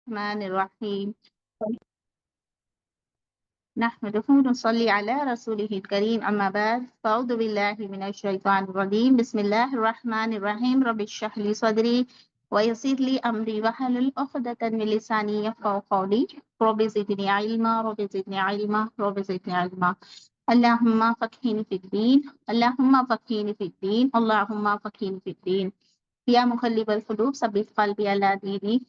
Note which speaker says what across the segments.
Speaker 1: الرحمن الرحيم نحمده ونصلي على رسوله الكريم أما بعد فأعوذ بالله من الشيطان الرجيم بسم الله الرحمن الرحيم رب اشرح لي صدري ويسر لي أمري واحلل عقدة من لساني يفقهوا قولي رب زدني علما رب زدني علما رب زدني علما اللهم فقهني في الدين اللهم فقهني في الدين اللهم فقهني في الدين يا مقلب القلوب ثبت قلبي على دينك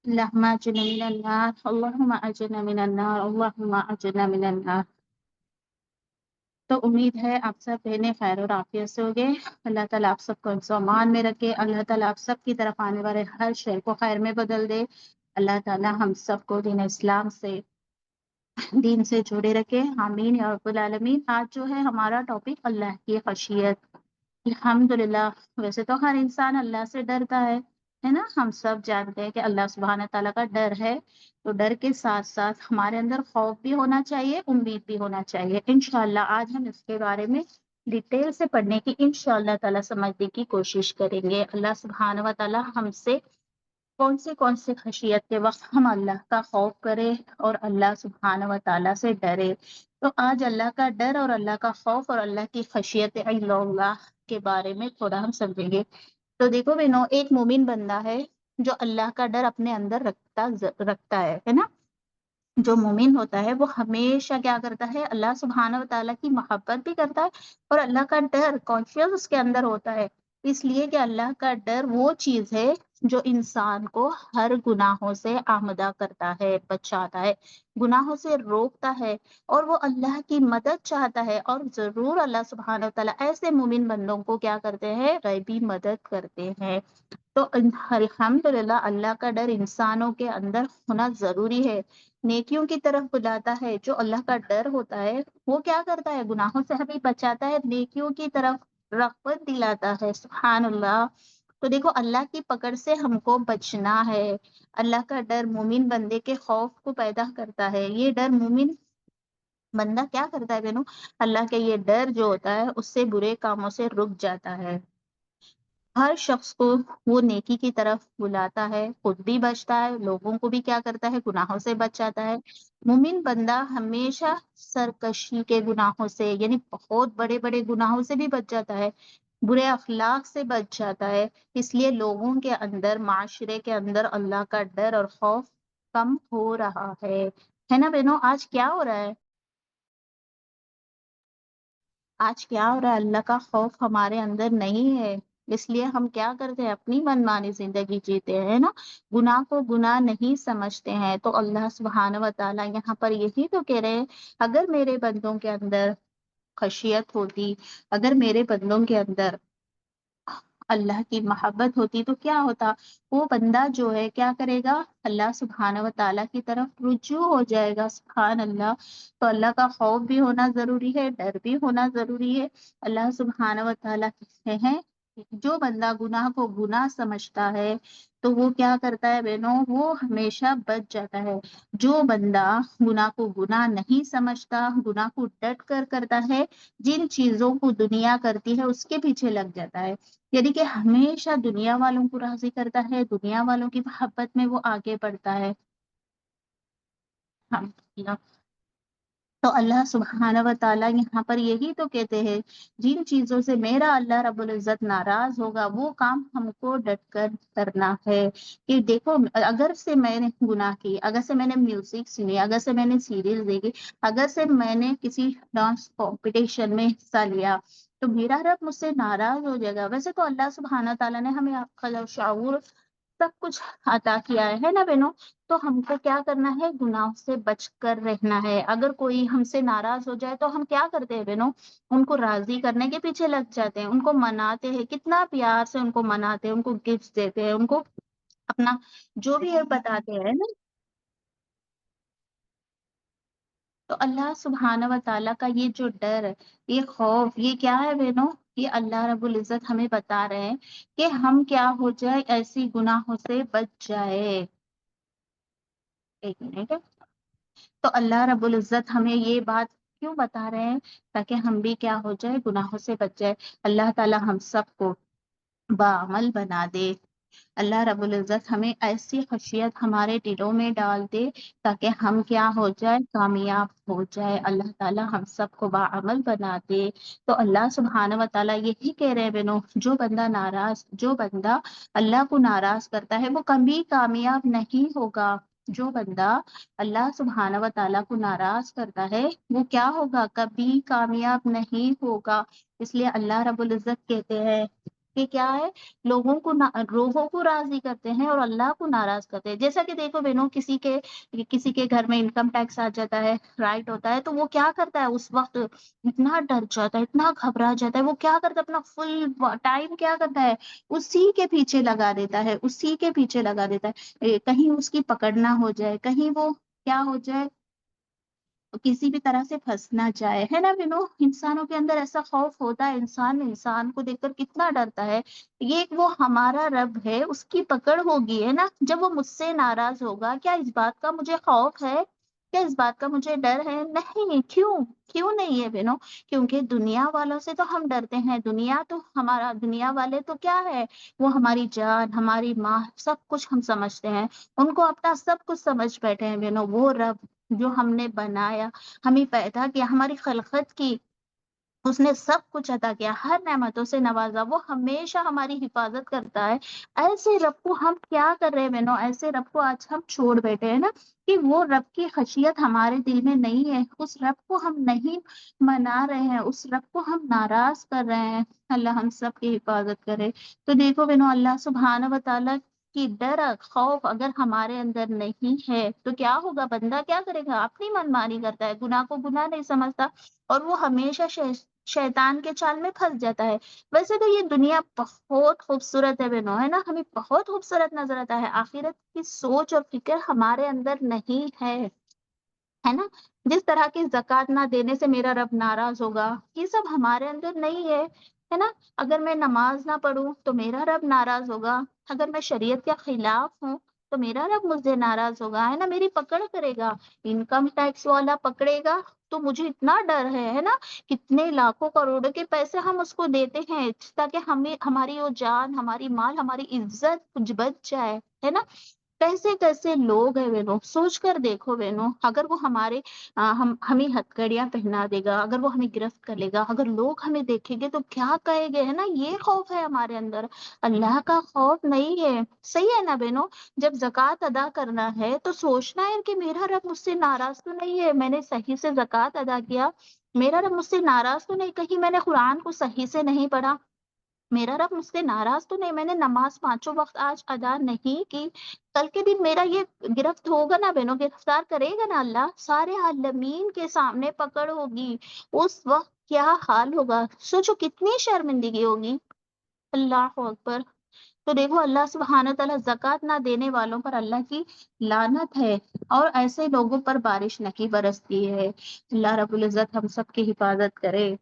Speaker 1: اللهم اجرنا من النار اللهم اجرنا من النار اللهم اجرنا من النار۔ تو امید ہے آپ سب بہنیں خیر اور عافیت سے ہوگے۔ اللہ تعالیٰ آپ سب کو امان میں رکھے، اللہ تعالیٰ آپ سب کی طرف آنے والے ہر شر کو خیر میں بدل دے، اللہ تعالیٰ ہم سب کو دین اسلام سے دین سے جوڑے رکھے، آمین یا رب العالمین۔ آج جو ہے ہمارا ٹاپک اللہ کی خشیت۔ الحمدللہ، ویسے تو ہر انسان اللہ سے ڈرتا ہے نا، ہم سب جانتے ہیں کہ اللہ سبحانہ تعالیٰ کا ڈر ہے، تو ڈر کے ساتھ ساتھ ہمارے اندر خوف بھی ہونا چاہیے، امید بھی ہونا چاہیے۔ انشاءاللہ آج ہم اس کے بارے میں ڈیٹیل سے پڑھنے کی انشاءاللہ تعالیٰ سمجھنے کی کوشش کریں گے۔ اللہ سبحانہ و تعالیٰ ہم سے کون سے خشیت کے وقت ہم اللہ کا خوف کرے اور اللہ سبحانہ و تعالیٰ سے ڈرے۔ تو آج اللہ کا ڈر اور اللہ کا خوف اور اللہ کی خشیت اللہ کے بارے میں تھوڑا ہم سمجھیں گے۔ تو دیکھو بہنوں، ایک مومن بندہ ہے جو اللہ کا ڈر اپنے اندر رکھتا ہے نا۔ جو مومن ہوتا ہے وہ ہمیشہ کیا کرتا ہے، اللہ سبحانہ و تعالیٰ کی محبت بھی کرتا ہے اور اللہ کا ڈر کانشیس اس کے اندر ہوتا ہے، اس لیے کہ اللہ کا ڈر وہ چیز ہے جو انسان کو ہر گناہوں سے آمدہ کرتا ہے، بچاتا ہے، گناہوں سے روکتا ہے، اور وہ اللہ کی مدد چاہتا ہے، اور ضرور اللہ سبحانہ و تعالیٰ ایسے مومن بندوں کو کیا کرتے ہیں، غیبی مدد کرتے ہیں۔ تو الحمدللہ اللہ کا ڈر انسانوں کے اندر ہونا ضروری ہے، نیکیوں کی طرف بلاتا ہے۔ جو اللہ کا ڈر ہوتا ہے وہ کیا کرتا ہے، گناہوں سے ہمیں بچاتا ہے، نیکیوں کی طرف رغبت دلاتا ہے، سبحان اللہ۔ تو دیکھو اللہ کی پکڑ سے ہم کو بچنا ہے۔ اللہ کا ڈر مومن بندے کے خوف کو پیدا کرتا ہے۔ یہ ڈر مومن بندہ کیا کرتا ہے بہنوں، اللہ کے یہ ڈر جو ہوتا ہے اس سے برے کاموں سے رک جاتا ہے، ہر شخص کو وہ نیکی کی طرف بلاتا ہے، خود بھی بچتا ہے، لوگوں کو بھی کیا کرتا ہے، گناہوں سے بچ جاتا ہے۔ مومن بندہ ہمیشہ سرکشی کے گناہوں سے، یعنی بہت بڑے بڑے گناہوں سے بھی بچ جاتا ہے، برے اخلاق سے بچ جاتا ہے۔ اس لیے لوگوں کے اندر، معاشرے کے اندر اللہ کا ڈر اور خوف کم ہو رہا ہے نا بہنوں۔ آج کیا ہو رہا ہے، آج کیا ہو رہا ہے، اللہ کا خوف ہمارے اندر نہیں ہے، اس لیے ہم کیا کرتے ہیں، اپنی منمانی زندگی جیتے ہیں نا، گناہ کو گناہ نہیں سمجھتے ہیں۔ تو اللہ سبحانہ و تعالیٰ یہاں پر یہی تو کہہ رہے ہیں، اگر میرے بندوں کے اندر خشیت ہوتی، اگر میرے بندوں کے اندر اللہ کی محبت ہوتی تو کیا ہوتا، وہ بندہ جو ہے کیا کرے گا، اللہ سبحانہ و تعالیٰ کی طرف رجوع ہو جائے گا، سبحان اللہ۔ تو اللہ کا خوف بھی ہونا ضروری ہے، ڈر بھی ہونا ضروری ہے۔ اللہ سبحانہ و تعالیٰ کہتے ہیں جو بندہ گناہ کو گناہ سمجھتا ہے تو وہ کیا کرتا ہے بہنوں، وہ ہمیشہ بچ جاتا ہے۔ جو بندہ گناہ کو گناہ نہیں سمجھتا، گناہ کو ڈٹ کر کرتا ہے، جن چیزوں کو دنیا کرتی ہے اس کے پیچھے لگ جاتا ہے، یعنی کہ ہمیشہ دنیا والوں کو راضی کرتا ہے، دنیا والوں کی محبت میں وہ آگے بڑھتا ہے۔ ہم تو اللہ سبحانہ و تعالیٰ یہاں پر یہی تو کہتے ہیں، جن چیزوں سے میرا اللہ رب العزت ناراض ہوگا وہ کام ہم کو ڈٹ کر کرنا ہے۔ کہ دیکھو اگر سے میں نے گناہ کی، اگر سے میں نے میوزک سنی، اگر سے میں نے سیریل دیکھی، اگر سے میں نے کسی ڈانس کمپٹیشن میں حصہ لیا، تو میرا رب مجھ سے ناراض ہو جائے گا۔ ویسے تو اللہ سبحانہ تعالیٰ نے ہمیں عقل اور شعور سب کچھ عطا کیا ہے نا بہنوں، تو ہم کو کیا کرنا ہے، گناہ سے بچ کر رہنا ہے۔ اگر کوئی ہم سے ناراض ہو جائے تو ہم کیا کرتے ہیں بہنوں، ان کو راضی کرنے کے پیچھے لگ جاتے ہیں، ان کو مناتے ہیں، کتنا پیار سے ان کو مناتے ہیں، ان کو گفٹ دیتے ہیں، ان کو اپنا جو بھی ہے بتاتے ہیں نا۔ تو اللہ سبحانہ و تعالیٰ کا یہ جو ڈر، یہ خوف، یہ کیا ہے بہنوں، یہ اللہ رب العزت ہمیں بتا رہے ہیں کہ ہم کیا ہو جائے، ایسی گناہوں سے بچ جائے۔ ایک منٹ، تو اللہ رب العزت ہمیں یہ بات کیوں بتا رہے ہیں، تاکہ ہم بھی کیا ہو جائے، گناہوں سے بچ جائے۔ اللہ تعالیٰ ہم سب کو بعمل بنا دے، اللہ رب العزت ہمیں ایسی خشیت ہمارے دلوں میں ڈال دے تاکہ ہم کیا ہو جائے، کامیاب ہو جائے، اللہ تعالیٰ ہم سب کو باعمل بنا دے۔ تو اللہ سبحانہ و تعالیٰ یہی کہہ رہے ہیں بہنوں، جو بندہ اللہ کو ناراض کرتا ہے وہ کبھی کامیاب نہیں ہوگا۔ جو بندہ اللہ سبحانہ و تعالیٰ کو ناراض کرتا ہے وہ کیا ہوگا، کبھی کامیاب نہیں ہوگا۔ اس لیے اللہ رب العزت کہتے ہیں کہ کیا ہے، لوگوں کو راضی کرتے ہیں اور اللہ کو ناراض کرتے ہیں۔ جیسا کہ دیکھو بہنوں، کسی کے گھر میں انکم ٹیکس آ جاتا ہے، رائٹ ہوتا ہے، تو وہ کیا کرتا ہے اس وقت، اتنا ڈر جاتا ہے، اتنا گھبرا جاتا ہے، وہ کیا کرتا ہے، اپنا فل ٹائم کیا کرتا ہے، اسی کے پیچھے لگا دیتا ہے، اسی کے پیچھے لگا دیتا ہے، کہیں اس کی پکڑ نہ ہو جائے، کہیں وہ کیا ہو جائے، کسی بھی طرح سے پھنس نہ جائے، ہے نا بینو۔ انسانوں کے اندر ایسا خوف ہوتا ہے، انسان کو دیکھ کر کتنا ڈرتا ہے۔ یہ وہ ہمارا رب ہے، اس کی پکڑ ہوگی، ہے نا، جب وہ مجھ سے ناراض ہوگا، کیا اس بات کا مجھے خوف ہے، کیا اس بات کا مجھے ڈر ہے؟ نہیں، کیوں نہیں ہے بینو؟ کیونکہ دنیا والوں سے تو ہم ڈرتے ہیں، دنیا والے تو کیا ہے، وہ ہماری جان، ہماری ماں، سب کچھ ہم سمجھتے ہیں، ان کو اپنا سب کچھ سمجھ بیٹھے ہیں بینو۔ وہ رب جو ہم نے بنایا، ہمیں پیدا کیا، ہماری خلقت کی، اس نے سب کچھ عطا کیا، ہر نعمتوں سے نوازا، وہ ہمیشہ ہماری حفاظت کرتا ہے۔ ایسے رب کو ہم کیا کر رہے ہیں بہنوں، ایسے رب کو آج ہم چھوڑ بیٹھے ہیں نا، کہ وہ رب کی خشیت ہمارے دل میں نہیں ہے، اس رب کو ہم نہیں منا رہے ہیں، اس رب کو ہم ناراض کر رہے ہیں۔ اللہ ہم سب کی حفاظت کرے۔ تو دیکھو بہنوں، اللہ سبحانہ و تعالیٰ کی ڈر، خوف اگر ہمارے اندر نہیں ہے تو کیا ہوگا، بندہ کیا کرے گا، اپنی منمانی کرتا ہے، گناہ کو گناہ نہیں سمجھتا، اور وہ ہمیشہ شیطان کے چال میں پھنس جاتا ہے۔ ویسے تو یہ دنیا بہت خوبصورت ہے بہنوں، ہے نا، ہمیں بہت خوبصورت نظر آتا ہے، آخرت کی سوچ اور فکر ہمارے اندر نہیں ہے نا۔ جس طرح کی زکوٰۃ نہ دینے سے میرا رب ناراض ہوگا، یہ سب ہمارے اندر نہیں ہے نا۔ اگر میں نماز نہ پڑھوں تو میرا رب ناراض ہوگا، اگر میں شریعت کے خلاف ہوں تو میرا رب مجھ سے ناراض ہوگا، ہے نا، میری پکڑ کرے گا، انکم ٹیکس والا پکڑے گا تو مجھے اتنا ڈر ہے نا، کتنے لاکھوں کروڑوں کے پیسے ہم اس کو دیتے ہیں تاکہ ہماری وہ جان، ہماری مال، ہماری عزت کچھ بچ جائے، ہے نا۔ کیسے کیسے لوگ ہیں بہنوں، سوچ کر دیکھو بہنوں، اگر وہ ہمیں ہتھکڑیاں پہنا دے گا، اگر وہ ہمیں گرفت کر لے گا، اگر لوگ ہمیں دیکھیں گے تو کیا کہے گے، ہے نا، یہ خوف ہے ہمارے اندر، اللہ کا خوف نہیں ہے۔ صحیح ہے نا بہنوں، جب زکوٰۃ ادا کرنا ہے تو سوچنا ہے کہ میرا رب مجھ سے ناراض تو نہیں ہے، میں نے صحیح سے زکوٰۃ ادا کیا، میرا رب مجھ سے ناراض تو نہیں، کہیں میں نے قرآن کو صحیح سے نہیں پڑھا، میرا رب مجھ سے ناراض تو نہیں، میں نے نماز 5 وقت آج ادا نہیں کی، کل کے دن میرا یہ گرفت ہوگا نا بہنوں، گرفتار کرے گا نا اللہ، سارے عالمین کے سامنے پکڑ ہوگی، اس وقت کیا حال ہوگا، سوچو کتنی شرمندگی ہوگی۔ اللہ اکبر۔ تو دیکھو اللہ سبحانہ تعالیٰ زکوٰۃ نہ دینے والوں پر اللہ کی لعنت ہے، اور ایسے لوگوں پر بارش نہیں برستی ہے۔ اللہ رب العزت ہم سب کی حفاظت کرے،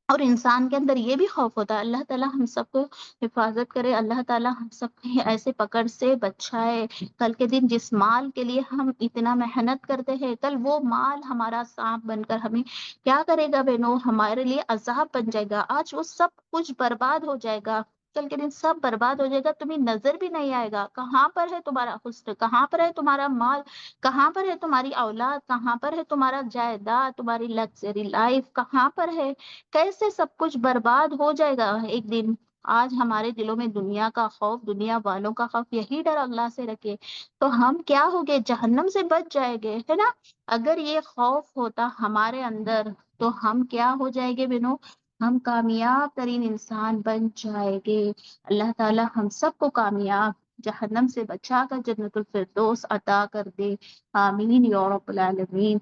Speaker 1: اور انسان کے اندر یہ بھی خوف ہوتا ہے، اللہ تعالیٰ ہم سب کو حفاظت کرے، اللہ تعالیٰ ہم سب کو ایسے پکڑ سے بچائے، کل کے دن جس مال کے لیے ہم اتنا محنت کرتے ہیں، کل وہ مال ہمارا سانپ بن کر ہمیں کیا کرے گا بہنوں، ہمارے لیے عذاب بن جائے گا، آج وہ سب کچھ برباد ہو جائے گا، کل کے دن سب برباد ہو جائے گا، تمہیں نظر بھی نہیں آئے گا، کہاں پر ہے تمہارا حسن، کہاں پر ہے تمہارا مال، کہاں پر ہے تمہاری اولاد، کہاں پر ہے تمہارا جائیداد، تمہاری لگژری لائف کہاں پر ہے، کیسے سب کچھ برباد ہو جائے گا ایک دن۔ آج ہمارے دلوں میں دنیا کا خوف، دنیا والوں کا خوف، یہی ڈر اللہ سے رکھے تو ہم کیا ہوگے، جہنم سے بچ جائیں گے، ہے نا۔ اگر یہ خوف ہوتا ہمارے اندر تو ہم کیا ہو جائیں گے بنو، ہم کامیاب ترین انسان بن جائیں گے۔ اللہ تعالی ہم سب کو کامیاب، جہنم سے بچا کر جنت الفردوس عطا کر دے، آمین یا رب العالمین۔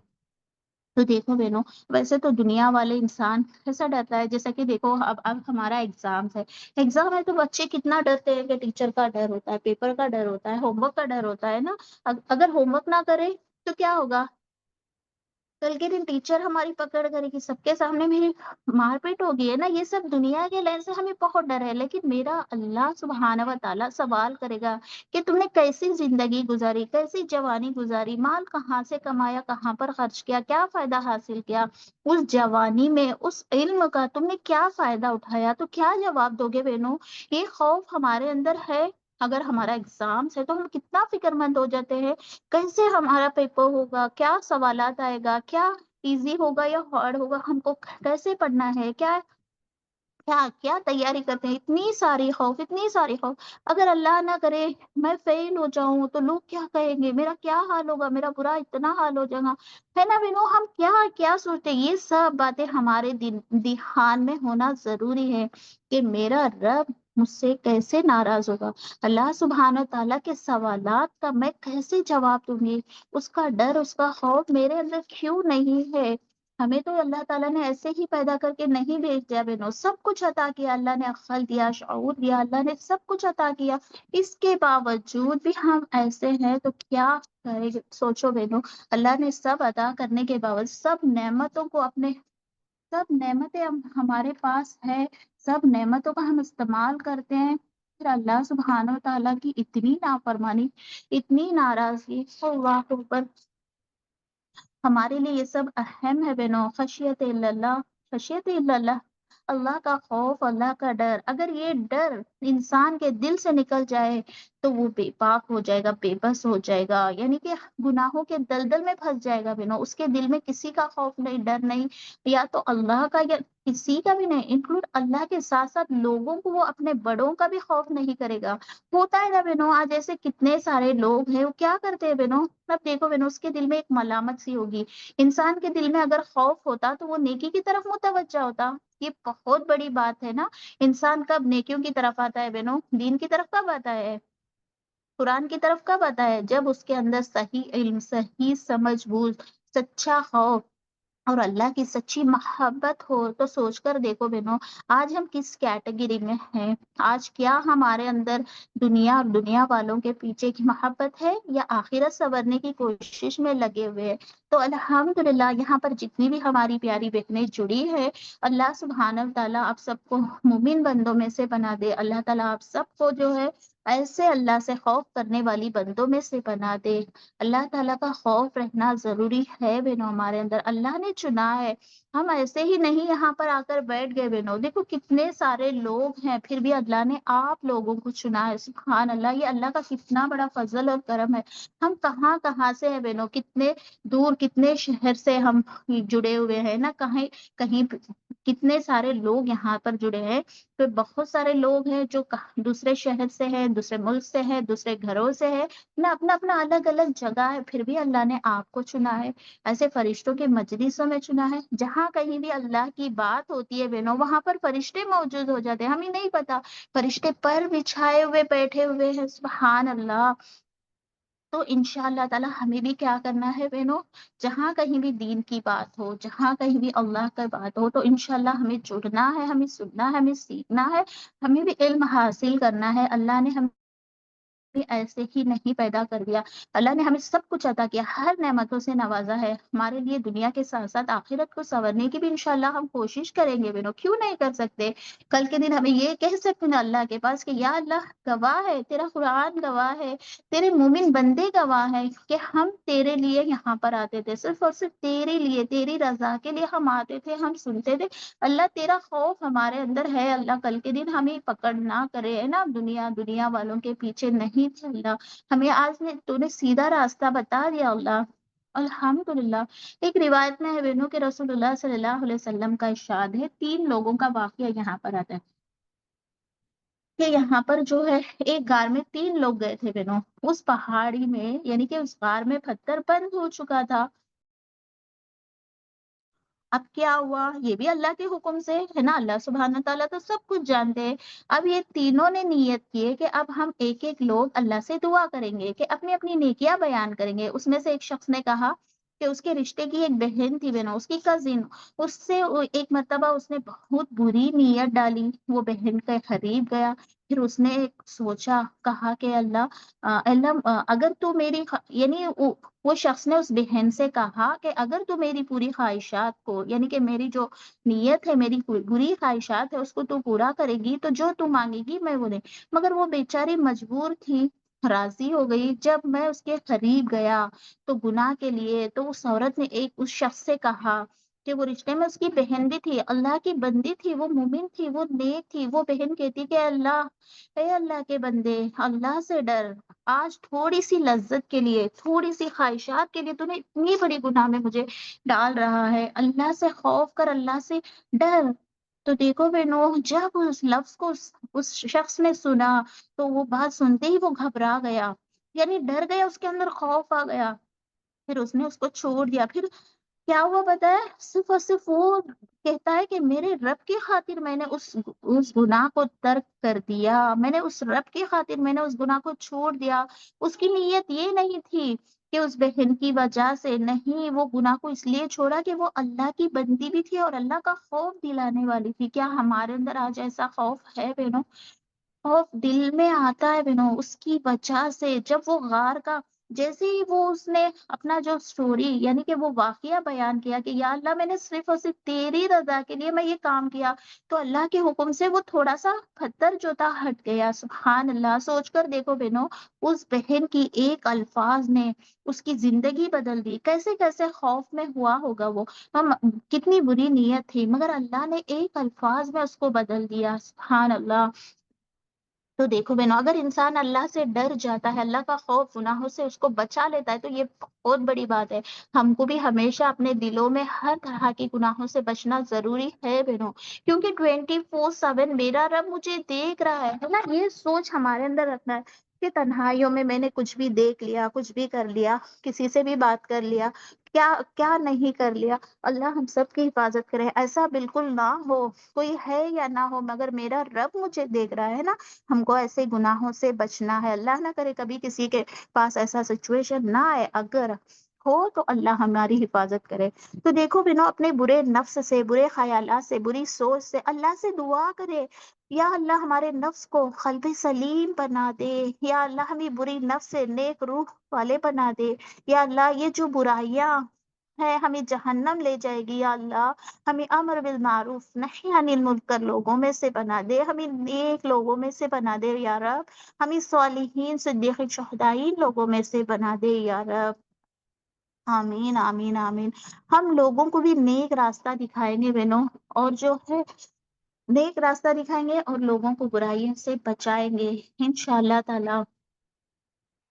Speaker 1: تو دیکھو بہنوں، ویسے تو دنیا والے انسان کیسا ڈرتا ہے، جیسا کہ دیکھو اب ہمارا ایگزام ہے تو بچے کتنا ڈرتے ہیں، کہ ٹیچر کا ڈر ہوتا ہے، پیپر کا ڈر ہوتا ہے، ہوم ورک کا ڈر ہوتا ہے نا، اگر ہوم ورک نہ کرے تو کیا ہوگا، کل کے دن ٹیچر ہماری پکڑ کرے گی، سب کے سامنے میری مار پیٹ ہوگی، ہے نا، یہ سب دنیا کے لین سے ہمیں بہت ڈر ہے، لیکن میرا اللہ سبحانہ و تعالیٰ سوال کرے گا کہ تم نے کیسی زندگی گزاری، کیسی جوانی گزاری، مال کہاں سے کمایا، کہاں پر خرچ کیا، کیا فائدہ حاصل کیا، اس جوانی میں اس علم کا تم نے کیا فائدہ اٹھایا، تو کیا جواب دو گے بہنوں؟ یہ خوف ہمارے اندر ہے اگر ہمارا ایگزامس ہے تو ہم کتنا فکر مند ہو جاتے ہیں، کیسے ہمارا پیپر ہوگا، کیا سوالات آئے گا، کیا ایزی ہوگا یا ہارڈ ہوگا، ہم کو کیسے پڑھنا ہے، کیا کیا کیا تیاری کرتے ہیں، اتنی ساری خوف، اتنی ساری خوف۔ اگر اللہ نہ کرے میں فیل ہو جاؤں تو لوگ کیا کہیں گے، میرا کیا حال ہوگا، میرا برا اتنا حال ہو جائے گا، ہے نا بہنوں؟ ہم کیا کیا سوچتے ہیں، یہ سب باتیں ہمارے دھیان میں ہونا ضروری ہے کہ میرا رب مجھ سے کیسے ناراض ہوگا، اللہ سبحانہ تعالیٰ کے سوالات کا میں کیسے جواب دوں گی، اس کا ڈر، اس کا خوف میرے اندر کیوں نہیں ہے؟ ہمیں تو اللہ تعالیٰ نے ایسے ہی پیدا کر کے نہیں بھیج دیا بہنوں، سب کچھ عطا کیا، اللہ نے عقل دیا، شعور دیا، اللہ نے سب کچھ عطا کیا، اس کے باوجود بھی ہم ایسے ہیں تو کیا کریں؟ سوچو بہنوں، اللہ نے سب عطا کرنے کے باوجود، سب نعمتوں کو اپنے، سب نعمتیں ہمارے پاس ہے، سب نعمتوں کا ہم استعمال کرتے ہیں، پھر اللہ سبحانہ و تعالیٰ کی اتنی نافرمانی، اتنی ناراضگی، اللہ اوپر، ہمارے لیے یہ سب اہم ہے بہنوں، خشیت اللہ، خشیت اللہ، اللہ کا خوف، اللہ کا ڈر۔ اگر یہ ڈر انسان کے دل سے نکل جائے تو وہ بے پاک ہو جائے گا، بے بس ہو جائے گا، یعنی کہ گناہوں کے دلدل میں پھنس جائے گا بہنوں، اس کے دل میں کسی کا خوف نہیں، ڈر نہیں، یا تو اللہ کا یا کسی کا بھی نہیں، انکلوڈ اللہ کے ساتھ ساتھ لوگوں کو وہ اپنے بڑوں کا بھی خوف نہیں کرے گا۔ ہوتا ہے نا بہنوں، آج ایسے کتنے سارے لوگ ہیں، وہ کیا کرتے ہیں بہنوں، اب دیکھو بہنوں، اس کے دل میں ایک ملامت سی ہوگی، انسان کے دل میں اگر خوف ہوتا تو وہ نیکی کی طرف متوجہ ہوتا، یہ بہت بڑی بات ہے نا۔ انسان کب نیکیوں کی طرف آتا ہے بہنوں، دین کی طرف کب آتا ہے، قرآن کی طرف کب آتا ہے؟ جب اس کے اندر صحیح علم، صحیح سمجھ بوجھ، سچا خوف اور اللہ کی سچی محبت ہو تو سوچ کر دیکھو بہنوں، آج ہم کس کیٹیگری میں ہیں، آج کیا ہمارے اندر دنیا اور دنیا والوں کے پیچھے کی محبت ہے یا آخرت سنورنے کی کوشش میں لگے ہوئے ہیں؟ تو الحمدللہ یہاں پر جتنی بھی ہماری پیاری بہنیں جڑی ہے، اللہ سبحانہ و تعالیٰ آپ سب کو مومن بندوں میں سے بنا دے، اللہ تعالیٰ آپ سب کو جو ہے ایسے اللہ سے خوف کرنے والی بندوں میں سے بنا دے۔ اللہ تعالیٰ کا خوف رہنا ضروری ہے بہنوں ہمارے اندر، اللہ نے چنا ہے، ہم ایسے ہی نہیں یہاں پر آ کر بیٹھ گئے بہنوں، دیکھو کتنے سارے لوگ ہیں پھر بھی اللہ نے آپ لوگوں کو چنا ہے، سبحان اللہ، یہ اللہ کا کتنا بڑا فضل اور کرم ہے۔ ہم کہاں کہاں سے ہیں بہنوں، کتنے دور، کتنے شہر سے ہم جڑے ہوئے ہیں نا، کہیں کہیں کتنے سارے لوگ یہاں پر جڑے ہیں، تو بہت سارے لوگ ہیں جو دوسرے شہر سے ہیں، دوسرے ملک سے ہیں، دوسرے گھروں سے ہے نا، اپنا اپنا الگ الگ جگہ ہے، پھر بھی اللہ نے آپ کو چنا ہے، ایسے فرشتوں کے مجلسوں میں چنا ہے، جہاں کہیں بھی اللہ کی بات ہوتی ہے بہنوں وہاں پر فرشتے موجود ہو جاتے ہیں، ہمیں نہیں پتا، فرشتے پر بچھائے ہوئے بیٹھے ہوئے ہیں، سبحان اللہ۔ تو انشاءاللہ تعالی ہمیں بھی کیا کرنا ہے بہنوں، جہاں کہیں بھی دین کی بات ہو، جہاں کہیں بھی اللہ کی بات ہو، تو انشاءاللہ ہمیں جڑنا ہے، ہمیں سننا ہے، ہمیں سیکھنا ہے، ہمیں بھی علم حاصل کرنا ہے۔ اللہ نے ہم بھی ایسے ہی نہیں پیدا کر دیا، اللہ نے ہمیں سب کچھ عطا کیا، ہر نعمتوں سے نوازا ہے ہمارے لیے، دنیا کے ساتھ ساتھ آخرت کو سنورنے کی بھی انشاءاللہ ہم کوشش کریں گے بہنوں، کیوں نہیں کر سکتے؟ کل کے دن ہمیں یہ کہہ سکتے ہیں اللہ کے پاس کہ یا اللہ گواہ ہے، تیرا قرآن گواہ ہے، تیرے مومن بندے گواہ ہے کہ ہم تیرے لیے یہاں پر آتے تھے، صرف اور صرف تیرے لیے، تیری رضا کے لیے ہم آتے تھے، ہم سنتے تھے، اللہ تیرا خوف ہمارے اندر ہے، اللہ کل کے دن ہمیں پکڑ نہ کرے، ہے نا، دنیا والوں کے پیچھے نہیں چلنا، ہمیں آج نے تو نے سیدھا راستہ بتا دیا اللہ، الحمدللہ۔ ایک روایت میں ہے بہنوں کہ رسول اللہ صلی اللہ علیہ وسلم کا ارشاد ہے، 3 لوگوں کا واقعہ یہاں پر آتا ہے کہ یہاں پر جو ہے ایک غار میں 3 لوگ گئے تھے بہنوں، اس پہاڑی میں، یعنی کہ اس غار میں پتھر بند ہو چکا تھا، اب کیا ہوا، یہ بھی اللہ کے حکم سے ہے نا، اللہ سبحانہ تعالیٰ تو سب کچھ جانتے ہیں۔ اب یہ تینوں نے نیت کی ہے کہ اب ہم ایک ایک لوگ اللہ سے دعا کریں گے کہ اپنی اپنی نیکیاں بیان کریں گے۔ اس میں سے ایک شخص نے کہا کہ اس کے رشتے کی ایک بہن تھی بہنوں، اس کی کزن، اس سے ایک مرتبہ اس نے بہت بری نیت ڈالی، وہ بہن کے قریب گیا، پھر اس نے سوچا، کہا کہ اللہ اگر تو میری یعنی وہ شخص نے اس بہن سے کہا کہ اگر تو میری پوری خواہشات کو، یعنی کہ میری جو نیت ہے، میری بری خواہشات ہے، اس کو تو پورا کرے گی تو جو تو مانگے گی میں وہ دے، مگر وہ بیچاری مجبور تھی، راضی ہو گئی۔ جب میں اس کے قریب گیا تو گناہ کے لیے، تو اس عورت نے اس شخص سے کہا کہ وہ رشتے میں اس کی بہن بھی تھی، اللہ کی بندی تھی، وہ مومن تھی، وہ نیک تھی۔ وہ بہن کہتی کہ اے اللہ کے بندے، اللہ سے ڈر۔ آج تھوڑی سی لذت کے لیے، تھوڑی سی خواہشات کے لیے تو نے اتنی بڑی گناہ میں مجھے ڈال رہا ہے، اللہ سے خوف کر، اللہ سے ڈر۔ تو دیکھو بہنوں، جب اس لفظ کو اس شخص نے سنا تو وہ بات سنتے ہی وہ گھبرا گیا، یعنی ڈر گیا، اس کے اندر خوف آ گیا، پھر اس نے اس کو چھوڑ دیا۔ پھر کیا ہوا پتا ہے؟ صرف اور صرف وہ کہتا ہے کہ میرے رب کی خاطر میں نے اس گناہ کو ترک کر دیا، میں نے اس رب کی خاطر میں نے اس گناہ کو چھوڑ دیا۔ اس کی نیت یہ نہیں تھی کہ اس بہن کی وجہ سے، نہیں، وہ گناہ کو اس لیے چھوڑا کہ وہ اللہ کی بندی بھی تھی اور اللہ کا خوف دلانے والی تھی۔ کیا ہمارے اندر آج ایسا خوف ہے بہنوں؟ خوف دل میں آتا ہے بہنوں اس کی وجہ سے، جب وہ غار کا، جیسے ہی وہ اس نے اپنا جو سٹوری یعنی کہ وہ واقعہ بیان کیا کہ یا اللہ میں نے صرف اور صرف تیری رضا کے لیے میں یہ کام کیا، تو اللہ کے حکم سے وہ تھوڑا سا پتھر جو تھا ہٹ گیا۔ سبحان اللہ! سوچ کر دیکھو بہنوں، اس بہن کی ایک الفاظ نے اس کی زندگی بدل دی۔ کیسے کیسے خوف میں ہوا ہوگا وہ، ہم کتنی بری نیت تھی، مگر اللہ نے ایک الفاظ میں اس کو بدل دیا۔ سبحان اللہ! تو دیکھو بہنوں، اگر انسان اللہ سے ڈر جاتا ہے، اللہ کا خوف گناہوں سے اس کو بچا لیتا ہے، تو یہ بہت بڑی بات ہے۔ ہم کو بھی ہمیشہ اپنے دلوں میں ہر طرح کی گناہوں سے بچنا ضروری ہے بہنوں، کیونکہ 24/7 میرا رب مجھے دیکھ رہا ہے نا، یہ سوچ ہمارے اندر رکھنا ہے کہ تنہائیوں میں نے کچھ بھی دیکھ لیا، کچھ بھی کر لیا، کسی سے بھی بات کر لیا، کیا کیا نہیں کر لیا، اللہ ہم سب کی حفاظت کرے، ایسا بالکل نہ ہو، کوئی ہے یا نہ ہو، مگر میرا رب مجھے دیکھ رہا ہے نا۔ ہم کو ایسے گناہوں سے بچنا ہے، اللہ نہ کرے کبھی کسی کے پاس ایسا سچویشن نہ آئے، اگر ہو تو اللہ ہماری حفاظت کرے۔ تو دیکھو بہنوں، اپنے برے نفس سے، برے خیالات سے، بری سوچ سے اللہ سے دعا کرے، یا اللہ ہمارے نفس کو قلب سلیم بنا دے، یا اللہ ہمیں بری نفس سے نیک روح والے بنا دے، یا اللہ یہ جو برائیاں ہے ہمیں جہنم لے جائے گی، یا اللہ ہمیں امر بالمعروف نہی عن المنکر لوگوں میں سے بنا دے، ہمیں نیک لوگوں میں سے بنا دے یا رب، ہمیں صالحین صدیقین شہدائین لوگوں میں سے بنا دے یا رب۔ آمین آمین آمین۔ ہم لوگوں کو بھی نیک راستہ دکھائیں گے بہنوں، اور جو ہے نیک راستہ دکھائیں گے اور لوگوں کو برائیوں سے بچائیں گے انشاءاللہ تعالی۔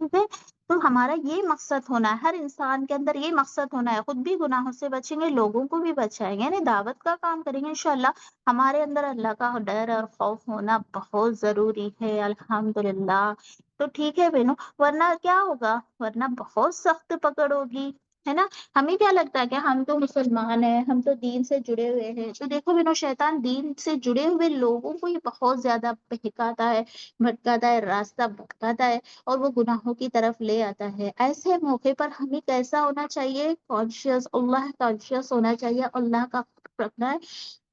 Speaker 1: ٹھیک ہے؟ تو ہمارا یہ مقصد ہونا ہے، ہر انسان کے اندر یہ مقصد ہونا ہے، خود بھی گناہوں سے بچیں گے، لوگوں کو بھی بچائیں گے، یعنی دعوت کا کام کریں گے انشاءاللہ۔ ہمارے اندر اللہ کا ڈر اور خوف ہونا بہت ضروری ہے، الحمدللہ۔ تو ٹھیک ہے بہنوں، ورنہ کیا ہوگا؟ ورنہ بہت سخت پکڑ ہوگی، ہے نا؟ ہمیں کیا لگتا ہے کہ ہم تو مسلمان ہیں، ہم تو دین سے جڑے ہوئے ہیں، تو دیکھو بہنوں، شیطان دین سے جڑے ہوئے لوگوں کو یہ بہت زیادہ بہکاتا ہے، بھٹکاتا ہے، راستہ بھٹکاتا ہے، اور وہ گناہوں کی طرف لے آتا ہے۔ ایسے موقع پر ہمیں کیسا ہونا چاہیے؟ کانشیس، اللہ کانشیس ہونا چاہیے، اللہ کا خوف رکھنا ہے۔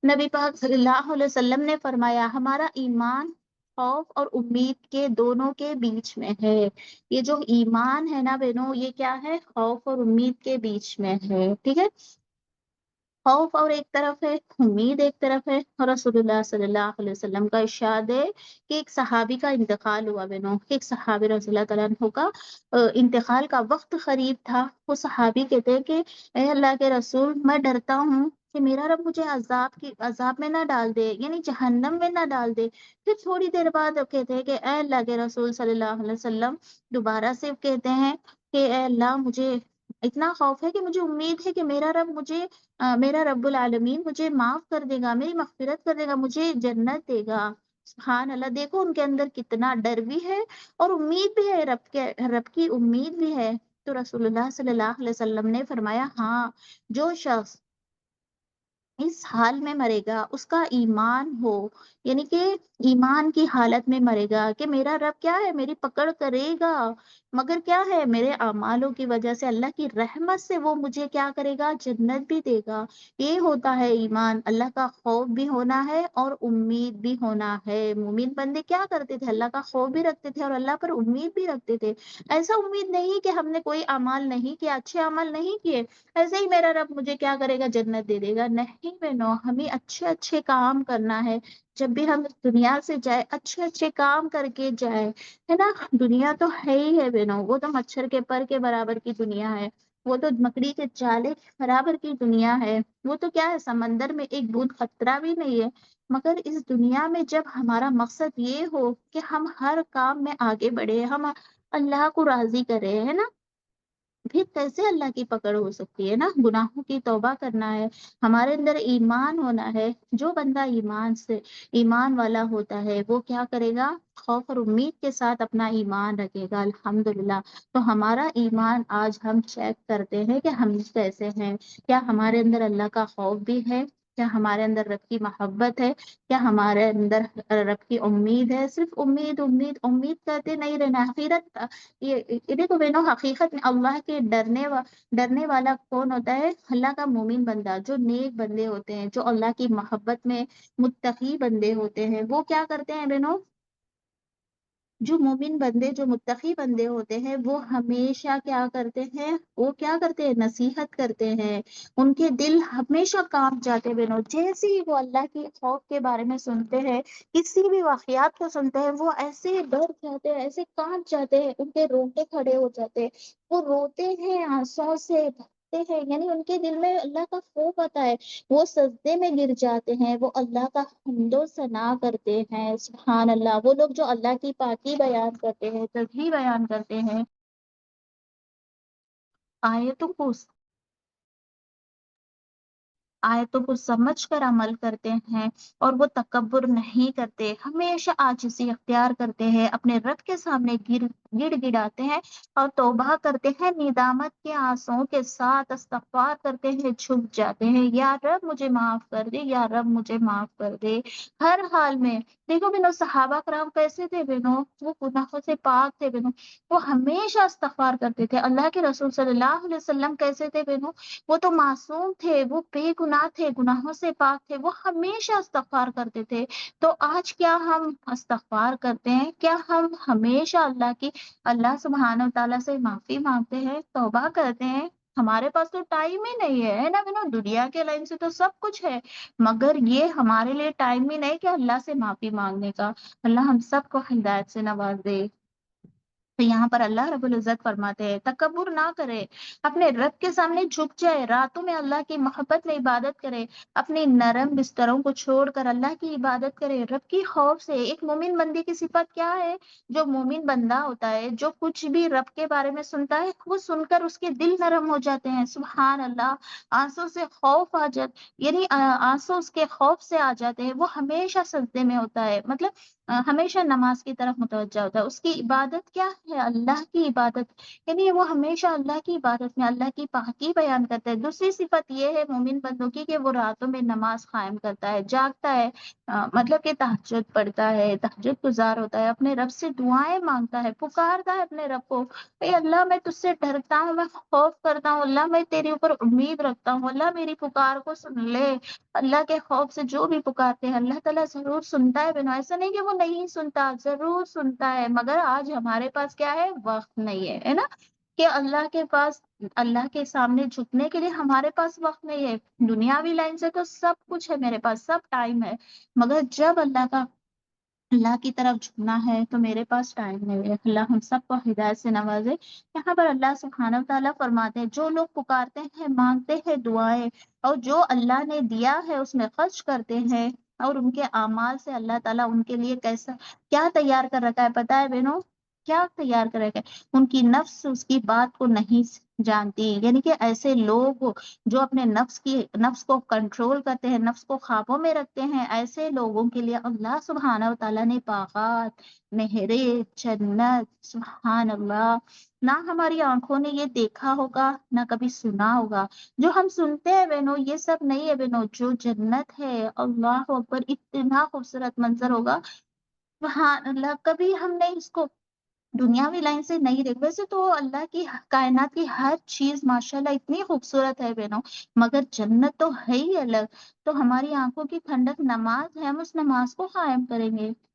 Speaker 1: نبی پاک صلی اللہ علیہ وسلم نے فرمایا ہمارا ایمان خوف اور امید کے دونوں کے بیچ میں ہے۔ یہ جو ایمان ہے نا بہنوں، یہ کیا ہے؟ خوف اور امید کے بیچ میں ہے، ٹھیک ہے؟ خوف اور ایک طرف ہے، امید ایک طرف ہے، اور رسول اللہ صلی اللہ علیہ وسلم کا ارشاد ہے کہ ایک صحابی کا انتقال ہوا بہنوں، ایک صحابی رضی اللہ تعالیٰ عنہ کا انتقال کا وقت قریب تھا۔ وہ صحابی کہتے ہیں کہ اے اللہ کے رسول، میں ڈرتا ہوں کہ میرا رب مجھے عذاب میں نہ ڈال دے، یعنی جہنم میں نہ ڈال دے۔ پھر تھوڑی دیر بعد وہ کہتے ہیں کہ اے اللہ کے رسول صلی اللہ علیہ وسلم، دوبارہ سے کہتے ہیں کہ اے اللہ، مجھے اتنا خوف ہے کہ مجھے امید ہے کہ میرا رب العالمین مجھے معاف کر دے گا، میری مغفرت کر دے گا، مجھے جنت دے گا۔ سبحان اللہ! دیکھو ان کے اندر کتنا ڈر بھی ہے اور امید بھی ہے، رب کی امید بھی ہے۔ تو رسول اللہ صلی اللہ علیہ وسلم نے فرمایا ہاں، جو شخص اس حال میں مرے گا، اس کا ایمان ہو، یعنی کہ ایمان کی حالت میں مرے گا کہ میرا رب کیا ہے، میری پکڑ کرے گا، مگر کیا ہے، میرے اعمالوں کی وجہ سے، اللہ کی رحمت سے وہ مجھے کیا کرے گا؟ جنت بھی دے گا۔ یہ ہوتا ہے ایمان، اللہ کا خوف بھی ہونا ہے اور امید بھی ہونا ہے۔ مومن بندے کیا کرتے تھے؟ اللہ کا خوف بھی رکھتے تھے اور اللہ پر امید بھی رکھتے تھے۔ ایسا امید نہیں کہ ہم نے کوئی اعمال نہیں کیا، اچھے عمل نہیں کیے، ایسے ہی میرا رب مجھے کیا کرے گا؟ جنت دے دے گا۔ نہیں بہنوں، ہمیں اچھے اچھے کام کرنا ہے، جب بھی ہم دنیا سے جائے اچھے اچھے کام کر کے جائے، ہے نا؟ دنیا تو ہے ہی ہے بہنوں، وہ تو مچھر کے پر کے برابر کی دنیا ہے۔ وہ تو مکڑی کے جالے کے برابر کی دنیا ہے، وہ تو کیا ہے، سمندر میں ایک بوند خطرہ بھی نہیں ہے۔ مگر اس دنیا میں جب ہمارا مقصد یہ ہو کہ ہم ہر کام میں آگے بڑھے، ہم اللہ کو راضی کرے، ہے نا، پھر کیسے اللہ کی پکڑ ہو سکتی ہے نا؟ گناہوں کی توبہ کرنا ہے، ہمارے اندر ایمان ہونا ہے۔ جو بندہ ایمان والا ہوتا ہے وہ کیا کرے گا؟ خوف اور امید کے ساتھ اپنا ایمان رکھے گا، الحمدللہ۔ تو ہمارا ایمان آج ہم چیک کرتے ہیں کہ ہم کیسے ہیں، کیا ہمارے اندر اللہ کا خوف بھی ہے، کیا ہمارے اندر رب کی محبت ہے، کیا ہمارے اندر رب کی امید ہے؟ صرف امید امید امید کرتے نہیں رہنا، آخرت یہ دیکھو بہنوں، حقیقت میں اللہ کے ڈرنے والا کون ہوتا ہے؟ اللہ کا مومن بندہ، جو نیک بندے ہوتے ہیں، جو اللہ کی محبت میں متقی بندے ہوتے ہیں، وہ کیا کرتے ہیں بہنوں؟ جو مومن بندے، جو متقی بندے ہوتے ہیں، وہ ہمیشہ کیا کرتے ہیں؟ وہ کیا کرتے ہیں؟ نصیحت کرتے ہیں، ان کے دل ہمیشہ کانپ جاتے ہیں بہنوں، جیسے ہی وہ اللہ کے خوف کے بارے میں سنتے ہیں، کسی بھی واقعات کو سنتے ہیں، وہ ایسے ڈر جاتے ہیں، ایسے کانپ جاتے ہیں، ان کے رونگٹے کھڑے ہو جاتے ہیں، وہ روتے ہیں آنسوں سے بھرتے ہیں، یعنی ان کے دل میں اللہ کا خوف آتا ہے، وہ سجدے میں گر جاتے ہیں، وہ اللہ کا حمد و ثنا کرتے ہیں، سبحان اللہ۔ وہ لوگ جو اللہ کی پاکی بیان کرتے ہیں، تسبیح بیان کرتے ہیں، آیتوں کو آیتوں کو سمجھ کر عمل کرتے ہیں، اور وہ تکبر نہیں کرتے، ہمیشہ عاجزی اختیار کرتے ہیں، اپنے رب کے سامنے گڑ گڑاتے ہیں اور توبہ کرتے ہیں، ندامت کے آنسوؤں کے ساتھ استغفار کرتے ہیں، جھک جاتے ہیں، یا رب مجھے معاف کر دے، یا رب مجھے معاف کر دے، ہر حال میں۔ دیکھو بہنوں، صحابہ کرام کیسے تھے بہنوں؟ وہ گناہوں سے پاک تھے بہنوں، وہ ہمیشہ استغفار کرتے تھے۔ اللہ کے رسول صلی اللہ علیہ وسلم کیسے تھے بہنوں؟ وہ تو معصوم تھے، وہ بے گناہ تھے، گناہوں سے پاک تھے، وہ ہمیشہ استغفار کرتے تھے۔ تو آج کیا ہم استغفار کرتے ہیں؟ کیا ہم ہمیشہ اللہ سبحانہ و تعالیٰ سے معافی مانگتے ہیں، توبہ کرتے ہیں؟ ہمارے پاس تو ٹائم ہی نہیں ہے نا بنا، دنیا کے لائن سے تو سب کچھ ہے، مگر یہ ہمارے لیے ٹائم ہی نہیں کہ اللہ سے معافی مانگنے کا۔ اللہ ہم سب کو ہدایت سے نواز دے۔ تو یہاں پر اللہ رب العزت فرماتے ہیں تکبر نہ کرے، اپنے رب کے سامنے جھک جائے، راتوں میں اللہ کی محبت میں عبادت کرے، اپنے نرم بستروں کو چھوڑ کر اللہ کی عبادت کرے، رب کی خوف سے۔ ایک مومن بندے کی صفت کیا ہے؟ جو مومن بندہ ہوتا ہے، جو کچھ بھی رب کے بارے میں سنتا ہے، وہ سن کر اس کے دل نرم ہو جاتے ہیں، سبحان اللہ۔ آنسوں سے خوف یعنی آنسوں اس کے خوف سے آ جاتے ہیں، وہ ہمیشہ سجدے میں ہوتا ہے، مطلب ہمیشہ نماز کی طرف متوجہ ہوتا ہے۔ اس کی عبادت کیا ہے؟ اللہ کی عبادت، یعنی وہ ہمیشہ اللہ کی عبادت میں اللہ کی پاکی بیان کرتا ہے۔ دوسری صفت یہ ہے مومن بندوں کی کہ وہ راتوں میں نماز قائم کرتا ہے، جاگتا ہے، مطلب کہ تہجد پڑھتا ہے، تہجد گزار ہوتا ہے، اپنے رب سے دعائیں مانگتا ہے، پکارتا ہے اپنے رب کو، اے اللہ میں تجھ سے ڈرتا ہوں، میں خوف کرتا ہوں، اللہ میں تیرے اوپر امید رکھتا ہوں، اللہ میری پکار کو سن لے۔ اللہ کے خوف سے جو بھی پکارتے ہیں اللہ تعالیٰ ضرور سنتا ہے بہنوں، ایسا نہیں کہ وہ نہیں سنتا، ضرور سنتا ہے، مگر آج ہمارے پاس کیا ہے؟ وقت نہیں ہے نا، کہ اللہ کے پاس، اللہ کے سامنے جھکنے کے لیے ہمارے پاس وقت نہیں ہے۔ دنیاوی لائن سے تو سب کچھ ہے، میرے پاس سب ٹائم ہے، مگر جب اللہ کی طرف جھکنا ہے تو میرے پاس ٹائم نہیں ہے۔ اللہ ہم سب کو ہدایت سے نوازے۔ یہاں پر اللہ سبحانہ و تعالیٰ فرماتے ہیں جو لوگ پکارتے ہیں، مانگتے ہیں دعائیں، اور جو اللہ نے دیا ہے اس میں خرچ کرتے ہیں، اور ان کے اعمال سے اللہ تعالیٰ ان کے لیے کیا تیار کر رکھا ہے پتہ ہے بہنوں؟ کیا تیار کر رکھا ہے؟ ان کی نفس اس کی بات کو نہیں جانتی، یعنی کہ ایسے لوگ جو اپنے نفس کو کنٹرول کرتے ہیں، نفس کو قابو میں رکھتے ہیں، ایسے لوگوں کے لیے اللہ سبحانہ و تعالیٰ نے باغات، نہریں، جنت، سبحان اللہ، نہ ہماری آنکھوں نے یہ دیکھا ہوگا نہ کبھی سنا ہوگا۔ جو ہم سنتے ہیں بہنوں یہ سب نہیں ہے بہنوں، جو جنت ہے، اللہ اکبر، اتنا خوبصورت منظر ہوگا، سبحان اللہ، کبھی ہم نے اس کو دنیاوی لائن سے نہیں دیکھ، ویسے تو اللہ کی کائنات کی ہر چیز ماشاءاللہ اتنی خوبصورت ہے بہنوں، مگر جنت تو ہے ہی الگ۔ تو ہماری آنکھوں کی ٹھنڈک نماز ہے، ہم اس نماز کو قائم کریں گے،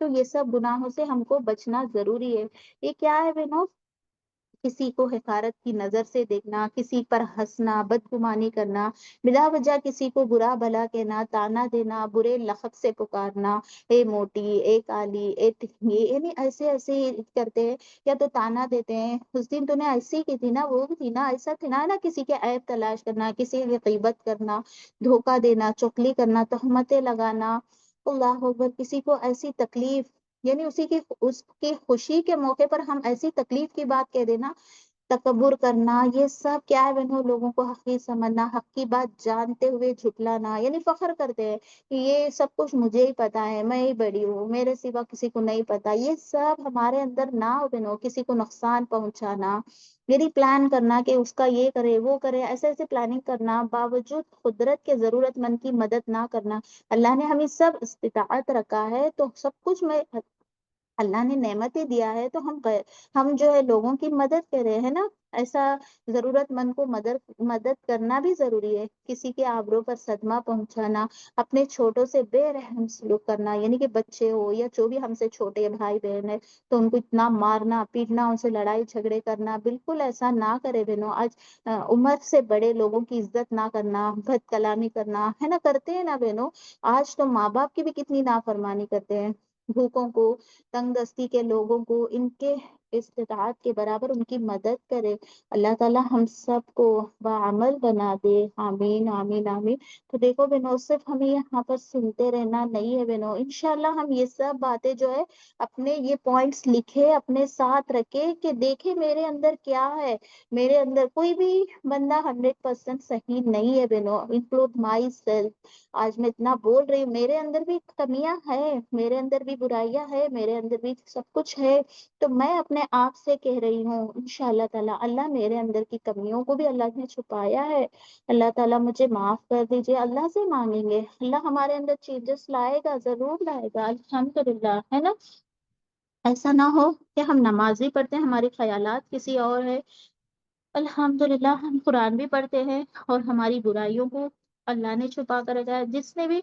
Speaker 1: تو یہ سب گناہوں سے ہم کو بچنا ضروری ہے۔ یہ کیا ہے بہنوں؟ کسی کو حقارت کی نظر سے دیکھنا، کسی پر ہنسنا، بدگمانی کرنا، بلا وجہ کسی کو برا بھلا کہنا، تانا دینا، برے لقب سے پکارنا، اے موٹی، اے کالی، اے ٹھنگی، یعنی ایسے ایسے ہی کرتے ہیں، یا تو تانا دیتے ہیں، اس دن تو نے ایسی کی تھی نا، وہ بھی تھی نا، ایسا تھی نا، کسی کے عیب تلاش کرنا، کسی کی غیبت کرنا، دھوکہ دینا، چغلی کرنا، تہمتیں لگانا، اللہ اکبر، کسی کو ایسی تکلیف، یعنی اس کی خوشی کے موقع پر ہم ایسی تکلیف کی بات کہہ دینا، تکبر کرنا، یہ سب کیا ہے بہنوں؟ لوگوں کو حقیر سمجھنا، حق کی بات جانتے ہوئے جھٹلانا، یعنی فخر کرتے ہیں کہ یہ سب کچھ مجھے ہی پتا ہے، میں ہی بڑی ہوں، میرے سوا کسی کو نہیں پتا، یہ سب ہمارے اندر نہ ہو بہنوں۔ کسی کو نقصان پہنچانا، یعنی پلان کرنا کہ اس کا یہ کرے وہ کرے، ایسے ایسے پلاننگ کرنا، باوجود قدرت کے ضرورت مند کی مدد نہ کرنا۔ اللہ نے ہمیں سب استطاعت رکھا ہے تو سب کچھ میں اللہ نے نعمتیں دیا ہے، تو ہم جو ہے لوگوں کی مدد کریں، ہے نا؟ ایسا ضرورت مند کو مدد کرنا بھی ضروری ہے۔ کسی کے آبرو پر صدمہ پہنچانا، اپنے چھوٹوں سے بے رحم سلوک کرنا، یعنی کہ بچے ہو یا جو بھی ہم سے چھوٹے بھائی بہن ہے تو ان کو اتنا مارنا پیٹنا، ان سے لڑائی جھگڑے کرنا، بالکل ایسا نہ کرے بہنوں۔ آج عمر سے بڑے لوگوں کی عزت نہ کرنا، بد کلامی کرنا، ہے نا، کرتے ہیں نا بہنوں؟ آج تو ماں باپ کی بھی کتنی نافرمانی کرتے ہیں، بھوکوں کو، تنگ دستی کے لوگوں کو، ان کے استطاعت کے برابر ان کی مدد کرے۔ اللہ تعالی ہم سب کو بعمل بنا دے، آمین آمین آمین۔ تو دیکھو بہنوں، صرف ہمیں یہاں پر سنتے رہنا نہیں ہے بہنوں، انشاءاللہ ہم یہ سب باتیں جو ہے اپنے یہ پوائنٹس لکھے، اپنے ساتھ رکھے کہ دیکھے میرے اندر کیا ہے۔ میرے اندر کوئی بھی بندہ 100% صحیح نہیں ہے بہنوں، انکلوڈ مائی سیلف۔ آج میں اتنا بول رہی ہوں، میرے اندر بھی کمیاں ہیں، میرے اندر بھی برائیاں ہے، میرے اندر بھی سب کچھ ہے، تو میں اپنے آپ سے کہہ رہی ہوں انشاءاللہ تعالی اللہ میرے اندر کی کمیوں کو بھی اللہ نے چھپایا ہے، اللہ تعالیٰ مجھے معاف کر دیجئے۔ اللہ سے مانگیں گے، اللہ ہمارے اندر چینجز لائے گا، ضرور لائے گا، الحمدللہ، ہے نا؟ ایسا نہ ہو کہ ہم نمازی پڑھتے ہیں، ہمارے خیالات کسی اور ہے، الحمدللہ ہم قرآن بھی پڑھتے ہیں اور ہماری برائیوں کو اللہ نے چھپا کر رکھا ہے۔ جس نے بھی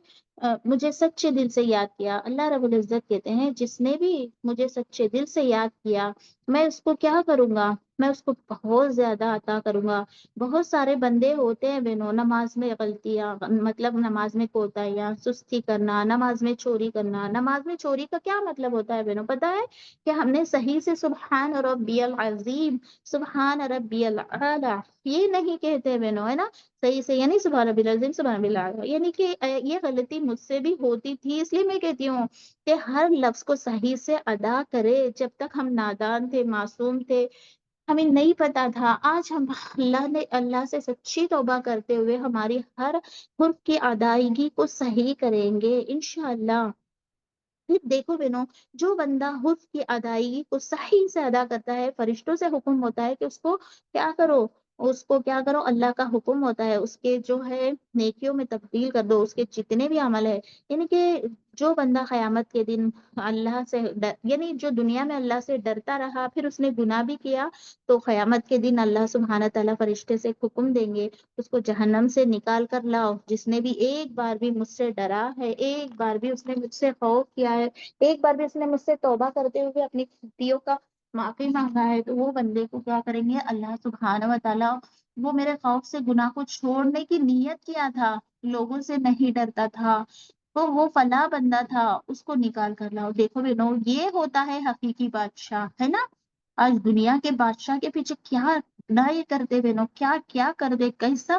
Speaker 1: مجھے سچے دل سے یاد کیا، اللہ رب العزت کہتے ہیں جس نے بھی مجھے سچے دل سے یاد کیا، میں اس کو کیا کروں گا؟ میں اس کو بہت زیادہ عطا کروں گا۔ بہت سارے بندے ہوتے ہیں بہنوں، نماز میں غلطیاں، مطلب نماز میں کوتاہیاں، سستی کرنا، نماز میں چوری کرنا۔ نماز میں چوری کا کیا مطلب ہوتا ہے بہنوں؟ پتہ ہے کہ ہم نے صحیح سے سبحان ربی العظیم، سبحان ربی العلی یہ نہیں کہتے بہنوں، ہے نا؟ صحیح سے، یعنی سبحان ربی العظیم سبحان ربی العلی، یعنی کہ یہ غلطی مجھ سے بھی ہوتی تھی، اس لیے میں کہتی ہوں کہ ہر لفظ کو صحیح سے ادا کرے۔ جب تک ہم نادان تھے، معصوم تھے، ہمیں نہیں پتا تھا، آج ہم اللہ سے سچی توبہ کرتے ہوئے ہماری ہر حرف کی ادائیگی کو صحیح کریں گے انشاءاللہ۔ پھر دیکھو بہنوں، جو بندہ حرف کی ادائیگی کو صحیح سے ادا کرتا ہے، فرشتوں سے حکم ہوتا ہے کہ اس کو کیا کرو، اس کو کیا کرو، اللہ کا حکم ہوتا ہے اس کے جو ہے نیکیوں میں تبدیل کر دو، اس کے جتنے بھی عمل ہے، یعنی کہ جو بندہ قیامت کے دن اللہ سے یعنی جو دنیا میں اللہ سے ڈرتا رہا، پھر اس نے گناہ بھی کیا، تو قیامت کے دن اللہ سبحانہ تعالیٰ فرشتے سے حکم دیں گے اس کو جہنم سے نکال کر لاؤ۔ جس نے بھی ایک بار بھی مجھ سے ڈرا ہے، ایک بار بھی اس نے مجھ سے خوف کیا ہے، ایک بار بھی اس نے مجھ سے توبہ کرتے ہوئے اپنی غلطیوں کا معافی مانگا ہے، تو وہ بندے کو کیا کریں گے اللہ سبحانہ و تعالیٰ؟ وہ میرے خوف سے گناہ کو چھوڑنے کی نیت کیا تھا، لوگوں سے نہیں ڈرتا تھا، تو وہ فلاں بندہ تھا، اس کو نکال کر لاؤ۔ دیکھو بہنوں، یہ ہوتا ہے حقیقی بادشاہ، ہے نا؟ آج دنیا کے بادشاہ کے پیچھے کیا نہ یہ کرتے بہنوں، کیا کیا کر دے، کیسا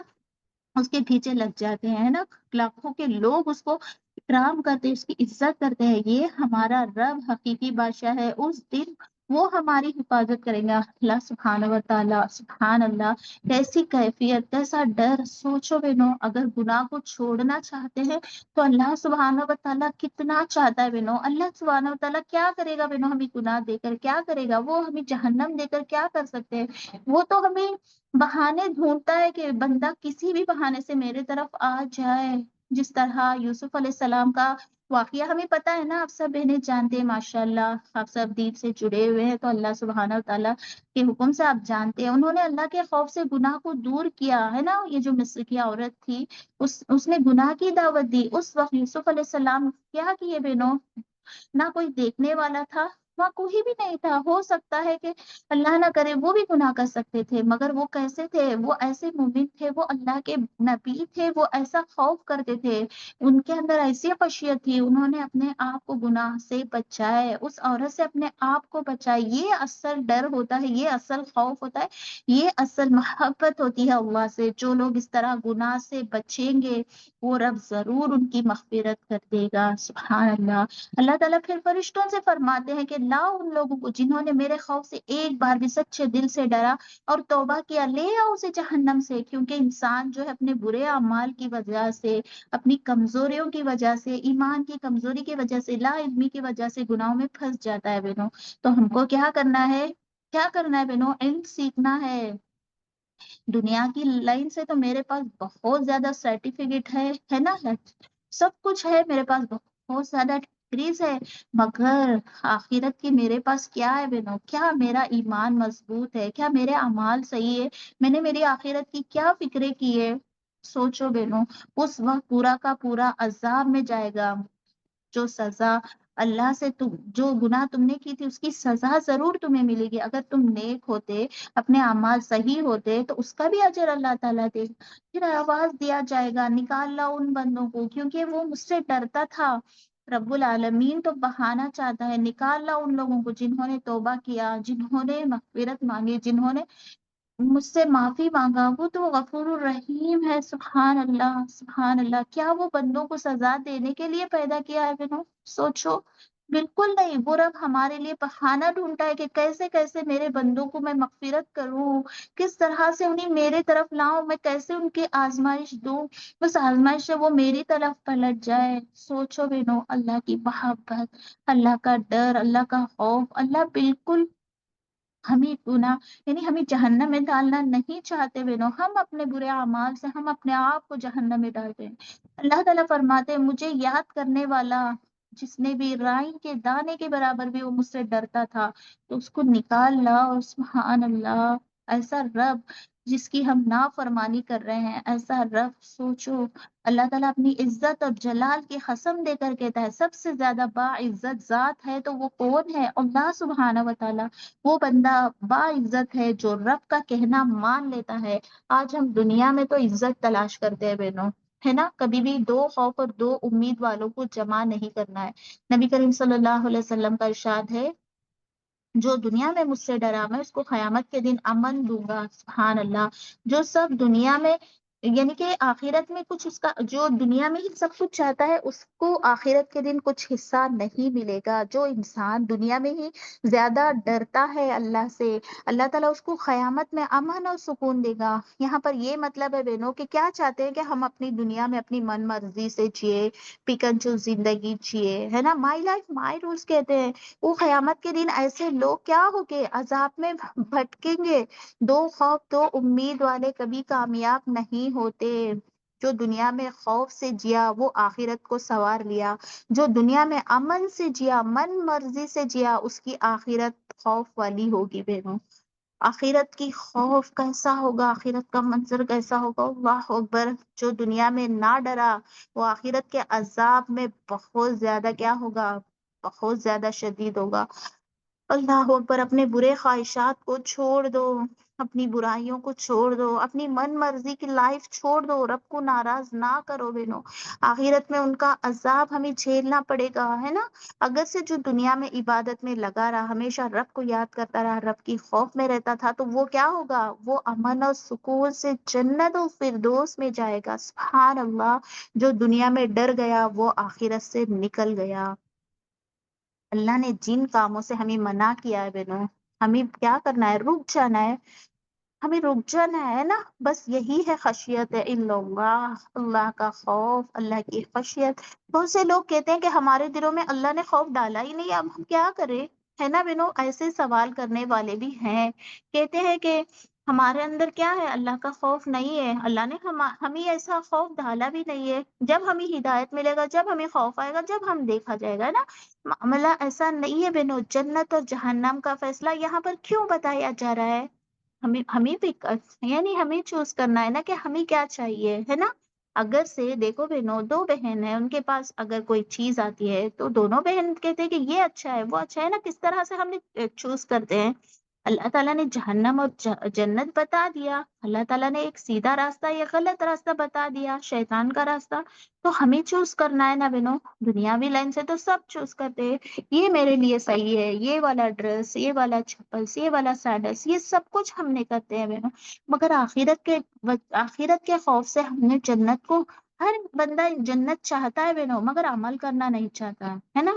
Speaker 1: اس کے پیچھے لگ جاتے ہیں، ہے نا؟ لاکھوں کے لوگ اس کو اکرام کرتے، اس کی عزت کرتے ہیں۔ یہ ہمارا رب حقیقی بادشاہ ہے، اس دن وہ ہماری حفاظت کریں گا، اللہ سبحانہ و تعالیٰ، سبحان اللہ۔ کیسی کیفیت، کیسا ڈر، سوچو بہنوں، اگر گناہ کو چھوڑنا چاہتے ہیں تو اللہ سبحانہ و تعالیٰ کتنا چاہتا ہے بہنوں، اللہ سبحانہ و تعالیٰ کیا کرے گا بہنوں؟ ہمیں گناہ دے کر کیا کرے گا؟ وہ ہمیں جہنم دے کر کیا کر سکتے ہیں؟ وہ تو ہمیں بہانے ڈھونڈتا ہے کہ بندہ کسی بھی بہانے سے میرے طرف آ جائے، جس طرح یوسف علیہ السلام کا واقعہ ہمیں پتا ہے نا، آپ سب بہنیں جانتے ہیں، ماشاءاللہ آپ سب دین سے جڑے ہوئے ہیں تو اللہ سبحانہ تعالیٰ کے حکم سے آپ جانتے ہیں، انہوں نے اللہ کے خوف سے گناہ کو دور کیا ہے نا۔ یہ جو مصر کی عورت تھی، اس نے گناہ کی دعوت دی، اس وقت یوسف علیہ السلام کیا کیے بہنوں؟ نہ کوئی دیکھنے والا تھا، وہاں کوئی بھی نہیں تھا۔ ہو سکتا ہے کہ اللہ نہ کرے وہ بھی گناہ کر سکتے تھے، مگر وہ کیسے تھے؟ وہ ایسے مومن تھے، وہ اللہ کے نبی تھے، وہ ایسا خوف کرتے تھے، ان کے اندر ایسی خشیت تھی، انہوں نے اپنے آپ کو گناہ سے بچائے، اس عورت سے اپنے آپ کو بچائے۔ یہ اصل ڈر ہوتا ہے، یہ اصل خوف ہوتا ہے، یہ اصل محبت ہوتی ہے اللہ سے۔ جو لوگ اس طرح گناہ سے بچیں گے وہ رب ضرور ان کی مغفرت کر دے گا۔ سبحان اللہ۔ اللہ تعالیٰ پھر فرشتوں سے فرماتے ہیں کہ لاؤ ان لوگوں کو جنہوں نے میرے خوف سے ایک بار بھی سچے دل سے ڈرا اور توبہ کیا، لے آؤ اسے جہنم سے، کیونکہ انسان جو ہے اپنے برے اعمال کی وجہ سے، اپنی کمزوریوں کی وجہ سے، ایمان کی کمزوری کی وجہ سے، لا علمی کی وجہ سے گناہوں میں پھنس جاتا ہے بہنوں۔ تو ہم کو کیا کرنا ہے؟ کیا کرنا ہے بہنوں؟ علم سیکھنا ہے۔ دنیا کی لائن سے تو میرے پاس بہت زیادہ سرٹیفکیٹ ہے نا، سب کچھ ہے میرے پاس، بہت زیادہ ڈگریز ہے، مگر آخرت کی میرے پاس کیا ہے بہنوں؟ کیا میرا ایمان مضبوط ہے؟ کیا میرے اعمال صحیح ہے؟ میں نے میری آخرت کی کیا فکرے کی ہے؟ سوچو بہنوں، اس وقت پورا کا پورا عذاب میں جائے گا۔ جو سزا اللہ سے جو گناہ تم نے کی تھی اس کی سزا ضرور تمہیں ملے گی، اگر تم نیک ہوتے، اپنے اعمال صحیح ہوتے تو اس کا بھی اجر اللہ تعالیٰ دے گا۔ پھر آواز دیا جائے گا، نکال لاؤ ان بندوں کو، کیونکہ وہ مجھ سے ڈرتا تھا۔ رب العالمین تو بہانا چاہتا ہے، نکال لاؤ ان لوگوں کو جنہوں نے توبہ کیا، جنہوں نے مغفرت مانگی، جنہوں نے مجھ سے معافی مانگا، وہ تو غفور الرحیم ہے۔ سبحان اللہ، سبحان اللہ۔ کیا وہ بندوں کو سزا دینے کے لیے پیدا کیا ہے بہنوں؟ سوچو، بالکل نہیں۔ وہ رب ہمارے لیے بہانہ ڈھونڈتا ہے کہ کیسے کیسے میرے بندوں کو میں مغفرت کروں، کس طرح سے انہیں میرے طرف لاؤں، میں کیسے ان کی آزمائش دوں، اس آزمائش سے وہ میری طرف پلٹ جائے۔ سوچو بہنوں، اللہ کی محبت، اللہ کا ڈر، اللہ کا خوف۔ اللہ بالکل ہمیں گناہ یعنی ہمیں جہنم میں ڈالنا نہیں چاہتے بینو، ہم اپنے برے اعمال سے ہم اپنے آپ کو جہنم میں ڈالتے ہیں۔ اللہ تعالیٰ فرماتے ہیں مجھے یاد کرنے والا، جس نے بھی رائی کے دانے کے برابر بھی وہ مجھ سے ڈرتا تھا تو اس کو نکال لاؤ۔ سبحان اللہ۔ ایسا رب جس کی ہم نافرمانی کر رہے ہیں، ایسا رب سوچو۔ اللہ تعالیٰ اپنی عزت اور جلال کی قسم دے کر کہتا ہے سب سے زیادہ با عزت ذات ہے تو وہ کون ہے؟ اللہ سبحانہ و تعالیٰ۔ وہ بندہ با عزت ہے جو رب کا کہنا مان لیتا ہے۔ آج ہم دنیا میں تو عزت تلاش کرتے ہیں بہنوں، ہے نا؟ کبھی بھی دو خوف اور دو امید والوں کو جمع نہیں کرنا ہے۔ نبی کریم صلی اللہ علیہ وسلم کا ارشاد ہے جو دنیا میں مجھ سے ڈرا میں اس کو قیامت کے دن امن دوں گا۔ سبحان اللہ۔ جو سب دنیا میں یعنی کہ آخرت میں کچھ اس کا جو دنیا میں ہی سب کچھ چاہتا ہے اس کو آخرت کے دن کچھ حصہ نہیں ملے گا۔ جو انسان دنیا میں ہی زیادہ ڈرتا ہے اللہ سے، اللہ تعالیٰ اس کو قیامت میں امن اور سکون دے گا۔ یہاں پر یہ مطلب ہے بہنوں کہ کیا چاہتے ہیں کہ ہم اپنی دنیا میں اپنی من مرضی سے جیے، پکن چوز زندگی جیے، ہے نا؟ مائی لائف مائی رولز کہتے ہیں۔ وہ قیامت کے دن ایسے لوگ کیا ہو کے عذاب میں بھٹکیں گے؟ دو خوف دو امید والے کبھی کامیاب نہیں ہوتے۔ جو دنیا میں خوف سے جیا وہ آخرت کو سنوار لیا، جو دنیا میں امن سے جیا، من مرضی سے جیا، اس کی آخرت خوف والی ہوگی بہنوں۔ آخرت کی خوف کیسا ہوگا؟ آخرت کا منظر کیسا ہوگا؟ اللہ اکبر۔ جو دنیا میں نہ ڈرا وہ آخرت کے عذاب میں بہت زیادہ کیا ہوگا؟ بہت زیادہ شدید ہوگا۔ اللہ اکبر۔ اپنے برے خواہشات کو چھوڑ دو، اپنی برائیوں کو چھوڑ دو، اپنی من مرضی کی لائف چھوڑ دو، رب کو ناراض نہ کرو بینو۔ آخرت میں ان کا عذاب ہمیں جھیلنا پڑے گا، ہے نا؟ اگر سے جو دنیا میں عبادت میں لگا رہا، ہمیشہ رب کو یاد کرتا رہا، رب کی خوف میں رہتا تھا، تو وہ کیا ہوگا؟ وہ امن اور سکون سے جنت و فردوس میں جائے گا۔ سبحان اللہ۔ جو دنیا میں ڈر گیا وہ آخرت سے نکل گیا۔ اللہ نے جن کاموں سے ہمیں منع کیا ہے بہنوں، ہمیں کیا کرنا ہے؟ رک جانا ہے، ہمیں رک جانا ہے نا؟ بس یہی ہے خشیت الا اللہ، اللہ کا خوف، اللہ کی خشیت۔ بہت سے لوگ کہتے ہیں کہ ہمارے دلوں میں اللہ نے خوف ڈالا ہی نہیں، اب ہم کیا کریں؟ ہے نا بہنوں؟ ایسے سوال کرنے والے بھی ہیں، کہتے ہیں کہ ہمارے اندر کیا ہے؟ اللہ کا خوف نہیں ہے، اللہ نے ہمیں ایسا خوف ڈالا بھی نہیں ہے۔ جب ہمیں ہدایت ملے گا، جب ہمیں خوف آئے گا، جب ہم دیکھا جائے گا نا۔ معاملہ ایسا نہیں ہے بہنوں۔ جنت اور جہنم کا فیصلہ یہاں پر کیوں بتایا جا رہا ہے؟ ہمیں بھی یعنی ہمیں چوز کرنا ہے نا کہ ہمیں کیا چاہیے، ہے نا؟ اگر سے دیکھو بہنوں، دو بہن ہیں، ان کے پاس اگر کوئی چیز آتی ہے تو دونوں بہن کہتے ہیں کہ یہ اچھا ہے وہ اچھا ہے نا، کس طرح سے ہم نے چوز کرتے ہیں۔ اللہ تعالیٰ نے جہنم اور جنت بتا دیا، اللہ تعالیٰ نے ایک سیدھا راستہ یا غلط راستہ بتا دیا، شیطان کا راستہ، تو ہمیں چوز کرنا ہے نا بہنوں۔ دنیاوی لائن سے تو سب چوز کرتے ہیں، یہ میرے لیے صحیح ہے، یہ والا ڈریس، یہ والا چپلس، یہ والا سینڈلس، یہ سب کچھ ہم نے کرتے ہیں بہنوں۔ مگر آخرت کے خوف سے ہم نے جنت کو، ہر بندہ جنت چاہتا ہے بہنوں، مگر عمل کرنا نہیں چاہتا ہے نا۔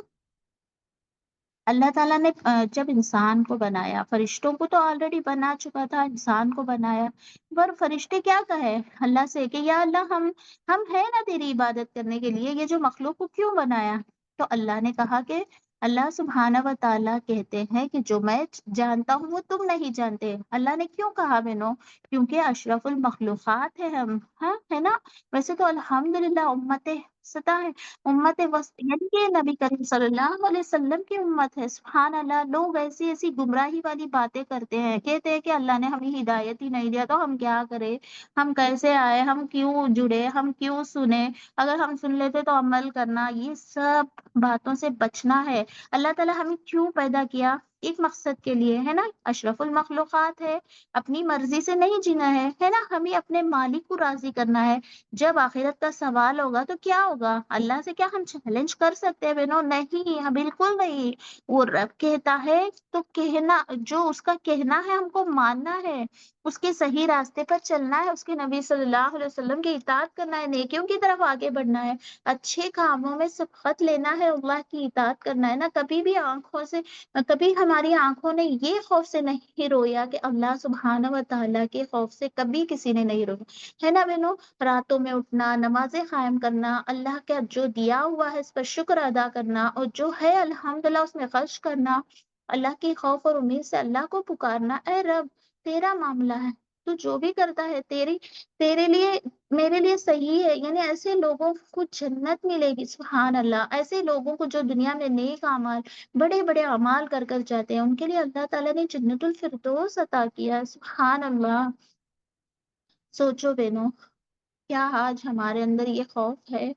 Speaker 1: اللہ تعالیٰ نے جب انسان کو بنایا، فرشتوں کو تو آلریڈی بنا چکا تھا، انسان کو بنایا، پر فرشتے کیا کہے اللہ سے کہ یا اللہ ہم ہے نا تیری عبادت کرنے کے لیے، یہ جو مخلوق کو کیوں بنایا؟ تو اللہ نے کہا کہ اللہ سبحانہ و تعالیٰ کہتے ہیں کہ جو میں جانتا ہوں وہ تم نہیں جانتے۔ اللہ نے کیوں کہا بہنوں؟ کیونکہ اشرف المخلوقات ہے ہم، ہاں ہے نا۔ ویسے تو الحمدللہ امت ستا ہے، امت وسط، یعنی کہ نبی کریم صلی اللہ علیہ وسلم کی امت ہے۔ سبحان اللہ، لوگ ایسی ایسی گمراہی والی باتیں کرتے ہیں، کہتے ہیں کہ اللہ نے ہمیں ہدایت ہی نہیں دیا تو ہم کیا کریں، ہم کیسے آئے، ہم کیوں جڑے، ہم کیوں سنے، اگر ہم سن لیتے تو عمل کرنا۔ یہ سب باتوں سے بچنا ہے۔ اللہ تعالیٰ ہمیں کیوں پیدا کیا؟ ایک مقصد کے لیے ہے نا، اشرف المخلوقات ہے، اپنی مرضی سے نہیں جینا ہے نا، ہمیں اپنے مالک کو راضی کرنا ہے۔ جب آخرت کا سوال ہوگا تو کیا ہوگا؟ اللہ سے کیا ہم چیلنج کر سکتے ہیں بہنوں؟ نہیں، ہاں بالکل نہیں۔ وہ رب کہتا ہے تو کہنا، جو اس کا کہنا ہے ہم کو ماننا ہے، اس کے صحیح راستے پر چلنا ہے، اس کے نبی صلی اللہ علیہ وسلم کی اطاعت کرنا ہے، نیکیوں کی طرف آگے بڑھنا ہے، اچھے کاموں میں سبقت لینا ہے، اللہ کی اطاعت کرنا ہے نا۔ کبھی بھی کبھی ہماری آنکھوں نے یہ خوف سے نہیں رویا کہ اللہ سبحانہ و تعالیٰ کے خوف سے کبھی کسی نے نہیں رویا، ہے نا بہنوں۔ راتوں میں اٹھنا، نمازیں قائم کرنا، اللہ کا جو دیا ہوا ہے اس پر شکر ادا کرنا، اور جو ہے الحمدللہ اس میں خرچ کرنا، اللہ کی خوف اور امید سے اللہ کو پکارنا، اے رب تیرا معاملہ ہے، تو جو بھی کرتا ہے تیرے لیے، میرے لیے صحیح ہے۔ یعنی ایسے لوگوں کو جنت ملے گی، سبحان اللہ۔ ایسے لوگوں کو جو دنیا میں نیک اعمال، بڑے بڑے اعمال کر کر جاتے ہیں، ان کے لیے اللہ تعالیٰ نے جنت الفردوس عطا کیا ہے، سبحان اللہ۔ سوچو بہنوں، کیا آج ہمارے اندر یہ خوف ہے؟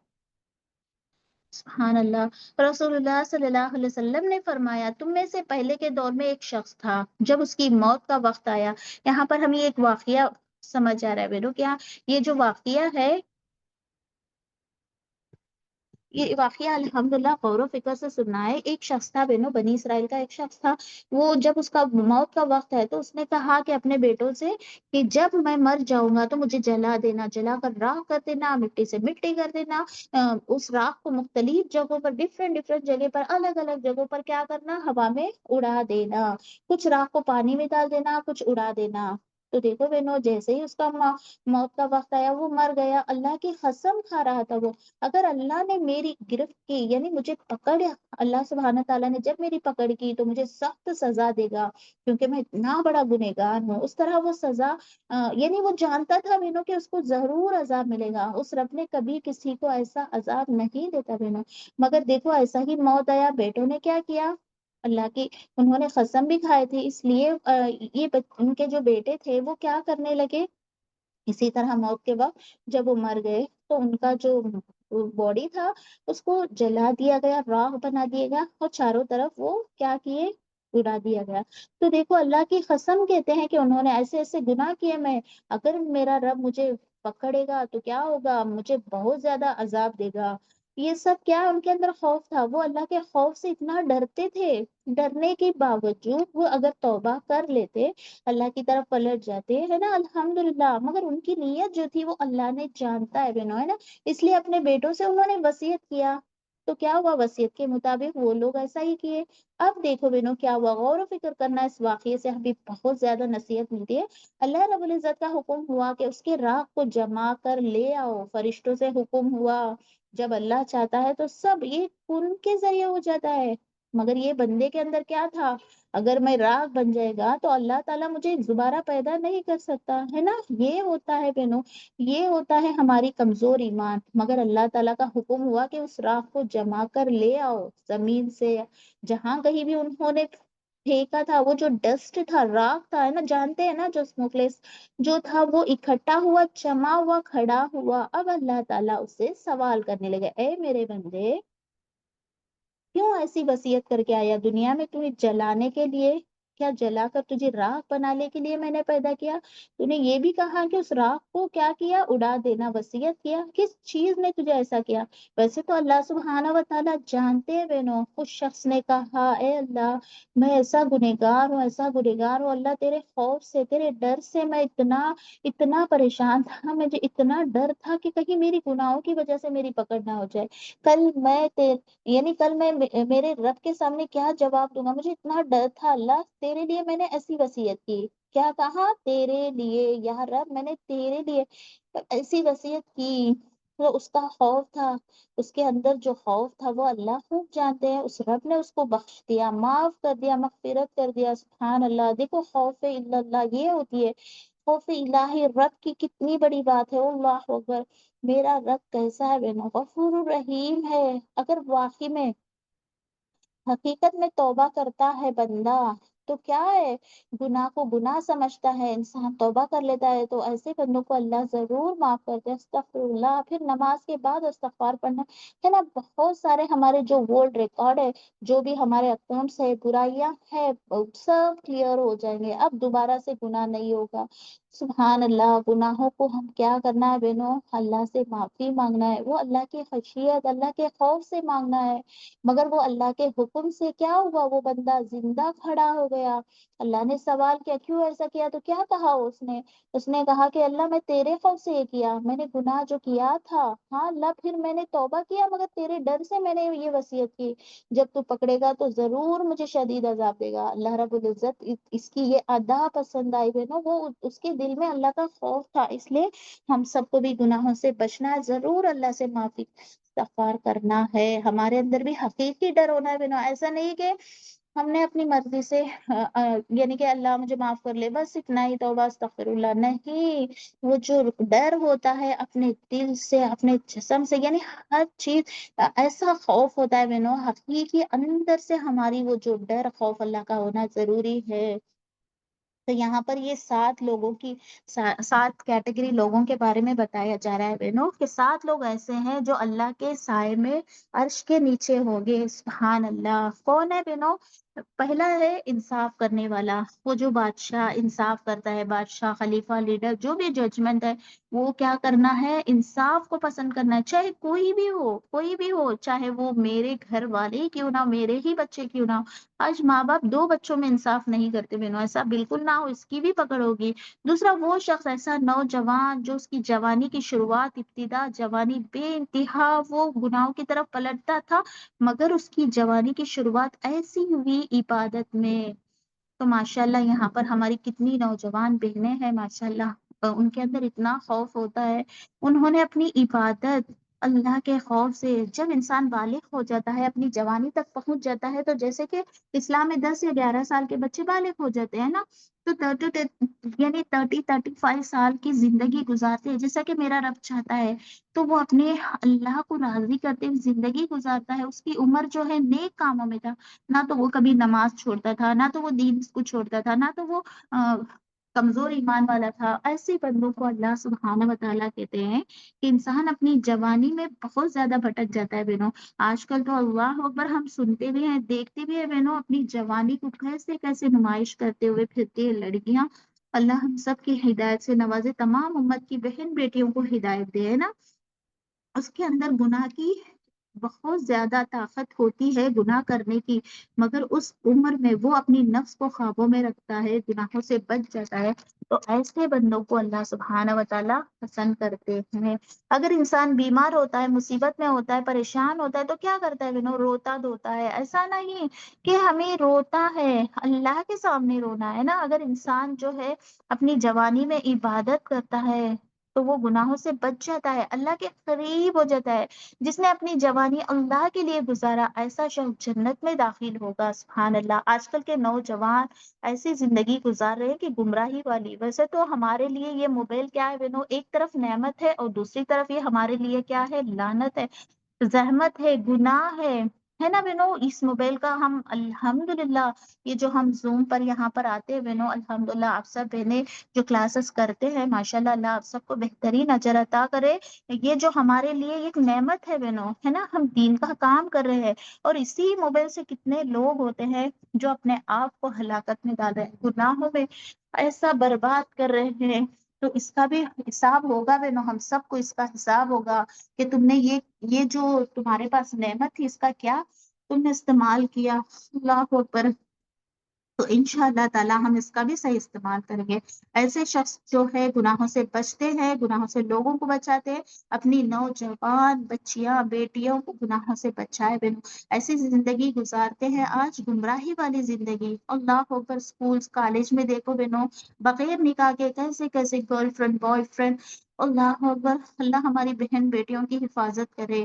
Speaker 1: سبحان اللہ۔ رسول اللہ صلی اللہ علیہ وسلم نے فرمایا، تم میں سے پہلے کے دور میں ایک شخص تھا، جب اس کی موت کا وقت آیا۔ یہاں پر ہمیں ایک واقعہ سمجھ آ رہا ہے بہنوں، کیا یہ جو واقعہ ہے، یہ واقعہ الحمدللہ غور و فکر سے سننا ہے۔ ایک شخص تھا بہنوں، بنی اسرائیل کا ایک شخص تھا، وہ جب اس کا موت کا وقت ہے تو اس نے کہا کہ اپنے بیٹوں سے کہ جب میں مر جاؤں گا تو مجھے جلا دینا، جلا کر راکھ کر دینا، مٹی سے مٹی کر دینا، اس راکھ کو مختلف جگہوں پر، ڈفرینٹ جگہ پر، الگ الگ جگہوں پر کیا کرنا، ہوا میں اڑا دینا، کچھ راکھ کو پانی میں ڈال دینا، کچھ اڑا دینا۔ تو دیکھو بہنوں، جیسے ہی اس کا موت کا وقت آیا وہ مر گیا، اللہ کی قسم کھا رہا تھا وہ، اگر اللہ نے میری گرفت کی، یعنی مجھے پکڑ، اللہ سبحانہ تعالیٰ نے جب میری پکڑ کی تو مجھے سخت سزا دے گا، کیونکہ میں اتنا بڑا گنہگار ہوں، اس طرح وہ سزا، یعنی وہ جانتا تھا بہنوں کہ اس کو ضرور عذاب ملے گا، اس رب نے کبھی کسی کو ایسا عذاب نہیں دیتا بہنوں۔ مگر دیکھو ایسا ہی موت آیا، بیٹوں نے کیا کیا، اللہ کی، انہوں نے قسم بھی کھائے تھے، اس لیے ان کے جو بیٹے تھے وہ کیا کرنے لگے، اسی طرح موت کے وقت جب وہ مر گئے تو ان کا جو باڈی تھا اس کو جلا دیا گیا، راکھ بنا دیا گیا، اور چاروں طرف وہ کیا کیے، اڑا دیا گیا۔ تو دیکھو اللہ کی قسم کہتے ہیں کہ انہوں نے ایسے ایسے گناہ کیے، میں اگر میرا رب مجھے پکڑے گا تو کیا ہوگا، مجھے بہت زیادہ عذاب دے گا۔ یہ سب کیا ان کے اندر خوف تھا، وہ اللہ کے خوف سے اتنا ڈرتے تھے، ڈرنے کے باوجود وہ اگر توبہ کر لیتے، اللہ کی طرف پلٹ جاتے ہے نا، الحمدللہ، مگر ان کی نیت جو تھی وہ اللہ نے جانتا ہے بہنوں، ہے نا، اس لیے اپنے بیٹوں سے انہوں نے وصیت کیا، تو کیا ہوا، وصیت کے مطابق وہ لوگ ایسا ہی کیے۔ اب دیکھو بہنوں کیا ہوا، غور و فکر کرنا، اس واقعے سے ہمیں بہت زیادہ نصیحت ملتی ہے۔ اللہ رب العزت کا حکم ہوا کہ اس کے راکھ کو جما کر لے آؤ، فرشتوں سے حکم ہوا، جب اللہ چاہتا ہے تو سب یہ ان کے ذریعے ہو جاتا ہے، مگر یہ بندے کے اندر کیا تھا، اگر میں راکھ بن جائے گا تو اللہ تعالیٰ مجھے دوبارہ پیدا نہیں کر سکتا، ہے نا، یہ ہوتا ہے بہنوں، یہ ہوتا ہے ہماری کمزور ایمان۔ مگر اللہ تعالیٰ کا حکم ہوا کہ اس راکھ کو جما کر لے آؤ زمین سے، جہاں کہیں بھی انہوں نے پھینکا تھا، وہ جو ڈسٹ تھا، راکھ تھا، ہے نا، جانتے ہیں نا جو اسموکلیس جو تھا وہ اکٹھا ہوا، جمع ہوا، کھڑا ہوا. اب اللہ تعالیٰ اس سے سوال کرنے لگے، اے میرے بندے، کیوں ایسی وصیت کر کے آیا دنیا میں؟ تمہیں جلانے کے لیے؟ کیا جلا کر تجھے راکھ بنانے کے لیے میں نے پیدا کیا؟ تو نے یہ بھی کہا کہ اس راکھ کو کیا کیا؟ اڑا دینا وصیت کیا. کس چیز نے تجھے ایسا کیا؟ ویسے تو اللہ سبحانہ و تعالیٰ جانتے ہیں بہنوں. اس شخص نے کہا، اے اللہ، میں ایسا گنہگار ہوں، ایسا گنہگار ہوں اللہ، تیرے خوف سے، تیرے ڈر سے میں اتنا پریشان تھا، مجھے اتنا ڈر تھا کہ کہیں میری گناہوں کی وجہ سے میری پکڑ نہ ہو جائے. کل میں یعنی کل میں میرے رب کے سامنے کیا جواب دوں گا؟ مجھے اتنا ڈر تھا اللہ، تیرے لیے میں نے ایسی وصیت کی. کیا کہا؟ تیرے لیے یا رب، میں نے تیرے لیے ایسی وصیت کی. تو اس کا خوف تھا، اس کے اندر جو خوف تھا وہ اللہ خوب جانتے ہیں. اس رب نے اس کو بخش دیا، معاف کر دیا، مغفرت کر دیا. سبحان اللہ. دیکھو خوف الا اللہ یہ ہوتی ہے، خوف الہی. رب کی کتنی بڑی بات ہے. اللہ اکبر. میرا رب کیسا ہے بہنوں؟ غفور الرحیم ہے. اگر واقعی میں حقیقت میں توبہ کرتا ہے بندہ تو کیا ہے، گناہ کو گناہ سمجھتا ہے، انسان توبہ کر لیتا ہے تو ایسے بندوں کو اللہ ضرور معاف کرتے ہیں. استغفر اللہ. پھر نماز کے بعد استغفار پڑھنا ہے نا. بہت سارے ہمارے جو ورلڈ ریکارڈ ہے، جو بھی ہمارے اکاؤنٹس ہے، برائیاں ہے، سب کلیئر ہو جائیں گے. اب دوبارہ سے گناہ نہیں ہوگا. سبحان اللہ. گناہوں کو ہم کیا کرنا ہے بہنوں؟ اللہ سے معافی مانگنا ہے. وہ اللہ کی خشیت، اللہ کے خوف سے مانگنا ہے. مگر وہ اللہ کے حکم سے کیا ہوا؟ وہ بندہ زندہ کھڑا ہو گیا. اللہ نے سوال کیا، کیوں ایسا کیا؟ تو کیا کہا اس نے کہا کہ اللہ میں تیرے خوف سے یہ کیا، میں نے گناہ جو کیا تھا، ہاں اللہ، پھر میں نے توبہ کیا مگر تیرے ڈر سے میں نے یہ وصیت کی. جب تو پکڑے گا تو ضرور مجھے شدید عذاب دے گا. اللہ رب العزت اس کی یہ ادا پسند آئی ہے نا. وہ اس کے دل میں اللہ کا خوف تھا. اس لیے ہم سب کو بھی گناہوں سے بچنا ہے، ضرور اللہ سے معافی استغفار کرنا ہے. ہمارے اندر بھی حقیقی ڈر ہونا ہے بنا. ایسا نہیں کہ ہم نے اپنی مرضی سے یعنی کہ اللہ مجھے معاف کر لے، بس اتنا ہی توبہ استغفر اللہ. نہیں، وہ جو ڈر ہوتا ہے اپنے دل سے، اپنے جسم سے، یعنی ہر چیز ایسا خوف ہوتا ہے بہنوں حقیقی اندر سے. ہماری وہ جو ڈر خوف اللہ کا ہونا ضروری ہے. تو یہاں پر یہ 7 لوگوں کی 7 کیٹیگری لوگوں کے بارے میں بتایا جا رہا ہے بہنوں، کہ 7 لوگ ایسے ہیں جو اللہ کے سائے میں عرش کے نیچے ہوں گے. سبحان اللہ. کون ہے بہنوں؟ پہلا ہے انصاف کرنے والا. وہ جو بادشاہ انصاف کرتا ہے، بادشاہ، خلیفہ، لیڈر، جو بھی ججمنٹ ہے، وہ کیا کرنا ہے؟ انصاف کو پسند کرنا ہے. چاہے کوئی بھی ہو، کوئی بھی ہو، چاہے وہ میرے گھر والے کیوں نہ ہو، میرے ہی بچے کیوں نہ ہو. آج ماں باپ 2 بچوں میں انصاف نہیں کرتے بہنوں، ایسا بالکل نہ ہو، اس کی بھی پکڑ ہوگی. دوسرا وہ شخص، ایسا نوجوان جو اس کی جوانی کی شروعات، ابتدا جوانی بے انتہا وہ گناہوں کی طرف پلٹتا تھا، مگر اس کی جوانی کی شروعات ایسی ہوئی عبادت میں. تو ماشاءاللہ یہاں پر ہماری کتنی نوجوان بہنیں ہیں ماشاءاللہ، ان کے اندر اتنا خوف ہوتا ہے. انہوں نے اپنی عبادت اللہ کے خوف سے، جب انسان بالغ ہو جاتا ہے، اپنی جوانی تک پہنچ جاتا ہے، تو جیسے کہ اسلام میں 10 یا 11 سال کے بچے بالغ ہو جاتے ہیں نا، تو 30 سال کی زندگی گزارتے ہیں جیسا کہ میرا رب چاہتا ہے. تو وہ اپنے اللہ کو راضی کرتے ہوئے زندگی گزارتا ہے. اس کی عمر جو ہے نیک کاموں میں تھا، نہ تو وہ کبھی نماز چھوڑتا تھا، نہ تو وہ دین کو چھوڑتا تھا، نہ تو وہ کمزور ایمان والا تھا. ایسے بندوں کو اللہ سبحانہ و تعالیٰ کہتے ہیں کہ انسان اپنی جوانی میں بہت زیادہ بھٹک جاتا ہے بہنوں. آج کل تو اللہ اکبر ہم سنتے بھی ہیں، دیکھتے بھی ہیں بہنوں، اپنی جوانی کو کیسے کیسے نمائش کرتے ہوئے پھرتی ہیں لڑکیاں. اللہ ہم سب کی ہدایت سے نوازے، تمام امت کی بہن بیٹیوں کو ہدایت دے، ہے نا. اس کے اندر گناہ کی بہت زیادہ طاقت ہوتی ہے، گناہ کرنے کی، مگر اس عمر میں وہ اپنی نفس کو قابو میں رکھتا ہے، گناہوں سے بچ جاتا ہے. تو ایسے بندوں کو اللہ سبحانہ و تعالیٰ پسند کرتے ہیں. اگر انسان بیمار ہوتا ہے، مصیبت میں ہوتا ہے، پریشان ہوتا ہے، تو کیا کرتا ہے بہنوں؟ روتا دھوتا ہے. ایسا نہیں کہ ہمیں روتا ہے، اللہ کے سامنے رونا ہے نا. اگر انسان جو ہے اپنی جوانی میں عبادت کرتا ہے تو وہ گناہوں سے بچ جاتا ہے، اللہ کے قریب ہو جاتا ہے. جس نے اپنی جوانی اللہ کے لیے گزارا، ایسا شخص جنت میں داخل ہوگا. سبحان اللہ. آج کل کے نوجوان ایسی زندگی گزار رہے ہیں کہ گمراہی والی. ویسے تو ہمارے لیے یہ موبائل کیا ہے بہنوں؟ ایک طرف نعمت ہے اور دوسری طرف یہ ہمارے لیے کیا ہے؟ لعنت ہے، زحمت ہے، گناہ ہے. ہے نا بہنوں، اس موبائل کا ہم الحمدللہ، یہ جو ہم زوم پر یہاں پر آتے ہیں بہنوں، الحمدللہ آپ سب بہنیں جو کلاسز کرتے ہیں، ماشاءاللہ اللہ آپ سب کو بہترین اجر عطا کرے۔ یہ جو ہمارے لیے ایک نعمت ہے بہنوں، ہے نا، ہم دین کا کام کر رہے ہیں، اور اسی موبائل سے کتنے لوگ ہوتے ہیں جو اپنے آپ کو ہلاکت میں ڈال رہے ہیں، گناہوں میں ایسا برباد کر رہے ہیں۔ تو اس کا بھی حساب ہوگا بہنوں، ہم سب کو اس کا حساب ہوگا کہ تم نے یہ جو تمہارے پاس نعمت تھی، اس کا کیا تم نے استعمال کیا۔ اللہ اکبر۔ تو انشاءاللہ تعالی ہم اس کا بھی صحیح استعمال کریں گے۔ ایسے شخص جو ہے گناہوں سے بچتے ہیں، گناہوں سے لوگوں کو بچاتے ہیں، اپنی نوجوان بچیاں بیٹیوں کو گناہوں سے بچائے بہنوں۔ ایسی زندگی گزارتے ہیں آج، گمراہی والی زندگی۔ اللہ اکبر، اسکولز کالج میں دیکھو بہنوں، بغیر نکاح کے کیسے کیسے گرل فرینڈ بوائے فرینڈ۔ اللہ اکبر، اللہ ہماری بہن بیٹیوں کی حفاظت کرے۔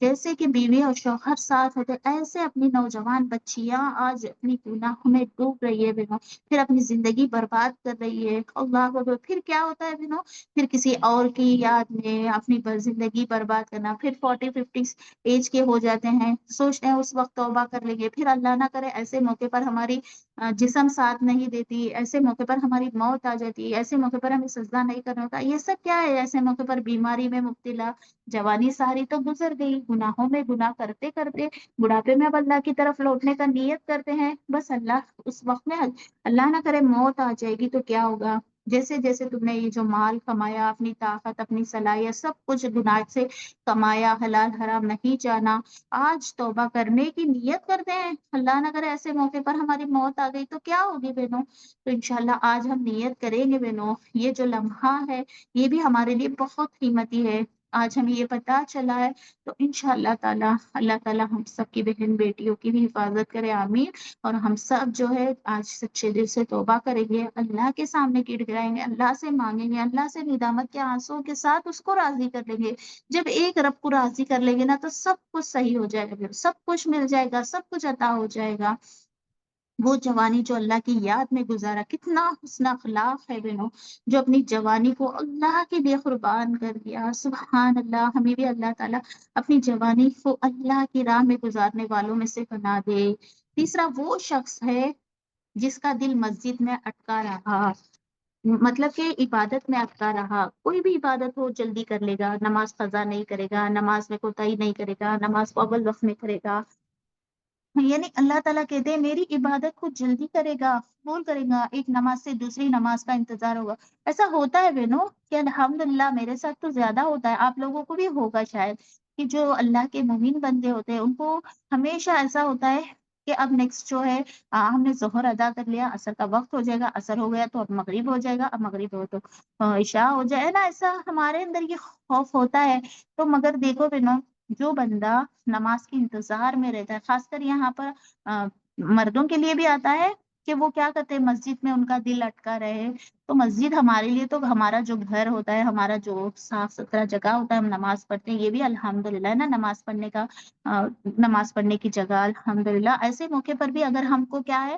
Speaker 1: جیسے کہ بیوی اور شوہر ساتھ ہوتے، ایسے اپنی نوجوان بچیاں آج اپنی گناہوں میں ڈوب رہی ہے بہنوں، پھر اپنی زندگی برباد کر رہی ہے۔ اللہ اکبر، پھر کیا ہوتا ہے بہنوں، پھر کسی اور کی یاد میں اپنی زندگی برباد کرنا، پھر 40-50 ایج کے ہو جاتے ہیں، سوچتے ہیں اس وقت توبہ کر لیں گے، پھر اللہ نہ کرے ایسے موقع پر ہماری جسم ساتھ نہیں دیتی، ایسے موقع پر ہماری موت آ جاتی ہے، ایسے موقع پر ہمیں سجدہ نہیں کرنا ہوتا۔ یہ سب کیا ہے؟ ایسے موقع پر بیماری میں مبتلا، جوانی ساری تو گزر گئی، گناہوں میں گناہ کرتے کرتے بڑھاپے میں اب اللہ کی طرف لوٹنے کا نیت کرتے ہیں، بس اللہ اس وقت میں اللہ نہ کرے موت آ جائے گی تو کیا ہوگا؟ جیسے جیسے تم نے یہ جو مال کمایا، اپنی طاقت اپنی صلاحیت سب کچھ گناہ سے کمایا، حلال حرام نہیں جانا، آج توبہ کرنے کی نیت کرتے ہیں، اللہ نہ کرے ایسے موقع پر ہماری موت آ گئی تو کیا ہوگی بہنوں؟ تو انشاءاللہ آج ہم نیت کریں گے بہنوں، یہ جو لمحہ ہے یہ بھی ہمارے لیے بہت قیمتی ہے، آج ہمیں یہ پتہ چلا ہے۔ تو انشاءاللہ تعالی اللہ تعالی ہم سب کی بہن بیٹیوں کی بھی حفاظت کرے، آمین۔ اور ہم سب جو ہے آج سچے دل سے توبہ کریں گے، اللہ کے سامنے گڑ گڑائیں گے، اللہ سے مانگیں گے، اللہ سے ندامت کے آنسوں کے ساتھ اس کو راضی کر لیں گے۔ جب ایک رب کو راضی کر لیں گے نا تو سب کچھ صحیح ہو جائے گا، سب کچھ مل جائے گا، سب کچھ عطا ہو جائے گا۔ وہ جوانی جو اللہ کی یاد میں گزارا، کتنا حسن اخلاق ہے بہنوں، جو اپنی جوانی کو اللہ کے لیے قربان کر دیا۔ سبحان اللہ، ہمیں بھی اللہ تعالیٰ اپنی جوانی کو اللہ کی راہ میں گزارنے والوں میں سے بنا دے۔ تیسرا وہ شخص ہے جس کا دل مسجد میں اٹکا رہا، مطلب کہ عبادت میں اٹکا رہا، کوئی بھی عبادت ہو جلدی کر لے گا، نماز قضا نہیں کرے گا، نماز میں کوتاہی نہیں کرے گا، نماز کو اول وقت میں کرے گا، یعنی اللہ تعالیٰ کہتے ہیں میری عبادت کو جلدی کرے گا، قبول کرے گا، ایک نماز سے دوسری نماز کا انتظار ہوگا۔ ایسا ہوتا ہے بہنوں کہ الحمدللہ میرے ساتھ تو زیادہ ہوتا ہے، آپ لوگوں کو بھی ہوگا شاید، کہ جو اللہ کے مومن بندے ہوتے ہیں ان کو ہمیشہ ایسا ہوتا ہے کہ اب نیکسٹ جو ہے ہم نے ظہر ادا کر لیا، عصر کا وقت ہو جائے گا، عصر ہو گیا تو اب مغرب ہو جائے گا، اب مغرب ہو تو عشاء ہو جائے نا، ایسا ہمارے اندر یہ خوف ہوتا ہے۔ تو مگر دیکھو بہنوں، جو بندہ نماز کے انتظار میں رہتا ہے، خاص کر یہاں پر مردوں کے لیے بھی آتا ہے کہ وہ کیا کرتے ہیں، مسجد میں ان کا دل اٹکا رہے، تو مسجد ہمارے لیے تو ہمارا جو گھر ہوتا ہے، ہمارا جو صاف ستھرا جگہ ہوتا ہے، ہم نماز پڑھتے ہیں، یہ بھی الحمدللہ ہے نا، نماز پڑھنے کا نماز پڑھنے کی جگہ الحمدللہ۔ ایسے موقع پر بھی اگر ہم کو کیا ہے،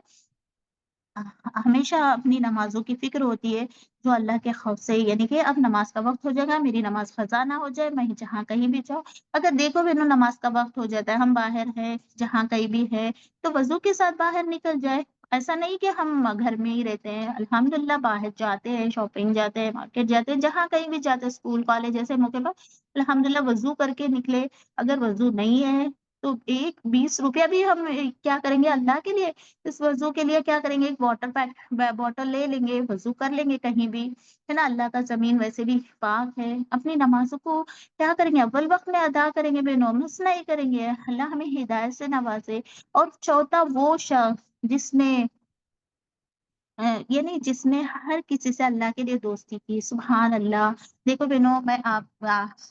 Speaker 1: ہمیشہ اپنی نمازوں کی فکر ہوتی ہے، جو اللہ کے خوف سے، یعنی کہ اب نماز کا وقت ہو جائے گا، میری نماز قضا نہ ہو جائے، میں جہاں کہیں بھی جاؤں، اگر دیکھو بہنوں نماز کا وقت ہو جاتا ہے، ہم باہر ہیں جہاں کہیں بھی ہے تو وضو کے ساتھ باہر نکل جائے، ایسا نہیں کہ ہم گھر میں ہی رہتے ہیں، الحمدللہ باہر جاتے ہیں، شاپنگ جاتے ہیں، مارکیٹ جاتے ہیں، جہاں کہیں بھی جاتے ہیں، اسکول کالج ایسے موقع پر الحمدللہ وضو کر کے نکلے۔ اگر وضو نہیں ہے تو 20 روپیہ بھی ہم کیا کریں گے اللہ کے لیے، اس وضو کے لیے کیا کریں گے، ایک واٹر پیک بوٹل لے لیں گے، وضو کر لیں گے کہیں بھی، ہے نا، اللہ کا زمین ویسے بھی پاک ہے، اپنی نمازوں کو کیا کریں گے، اول وقت میں ادا کریں گے بہنوں، مس نہیں کریں گے، اللہ ہمیں ہدایت سے نوازے۔ اور چوتھا وہ شخص جس نے یعنی جس نے ہر کسی سے اللہ کے لیے دوستی کی، سبحان اللہ۔ دیکھو بہنوں، میں آپ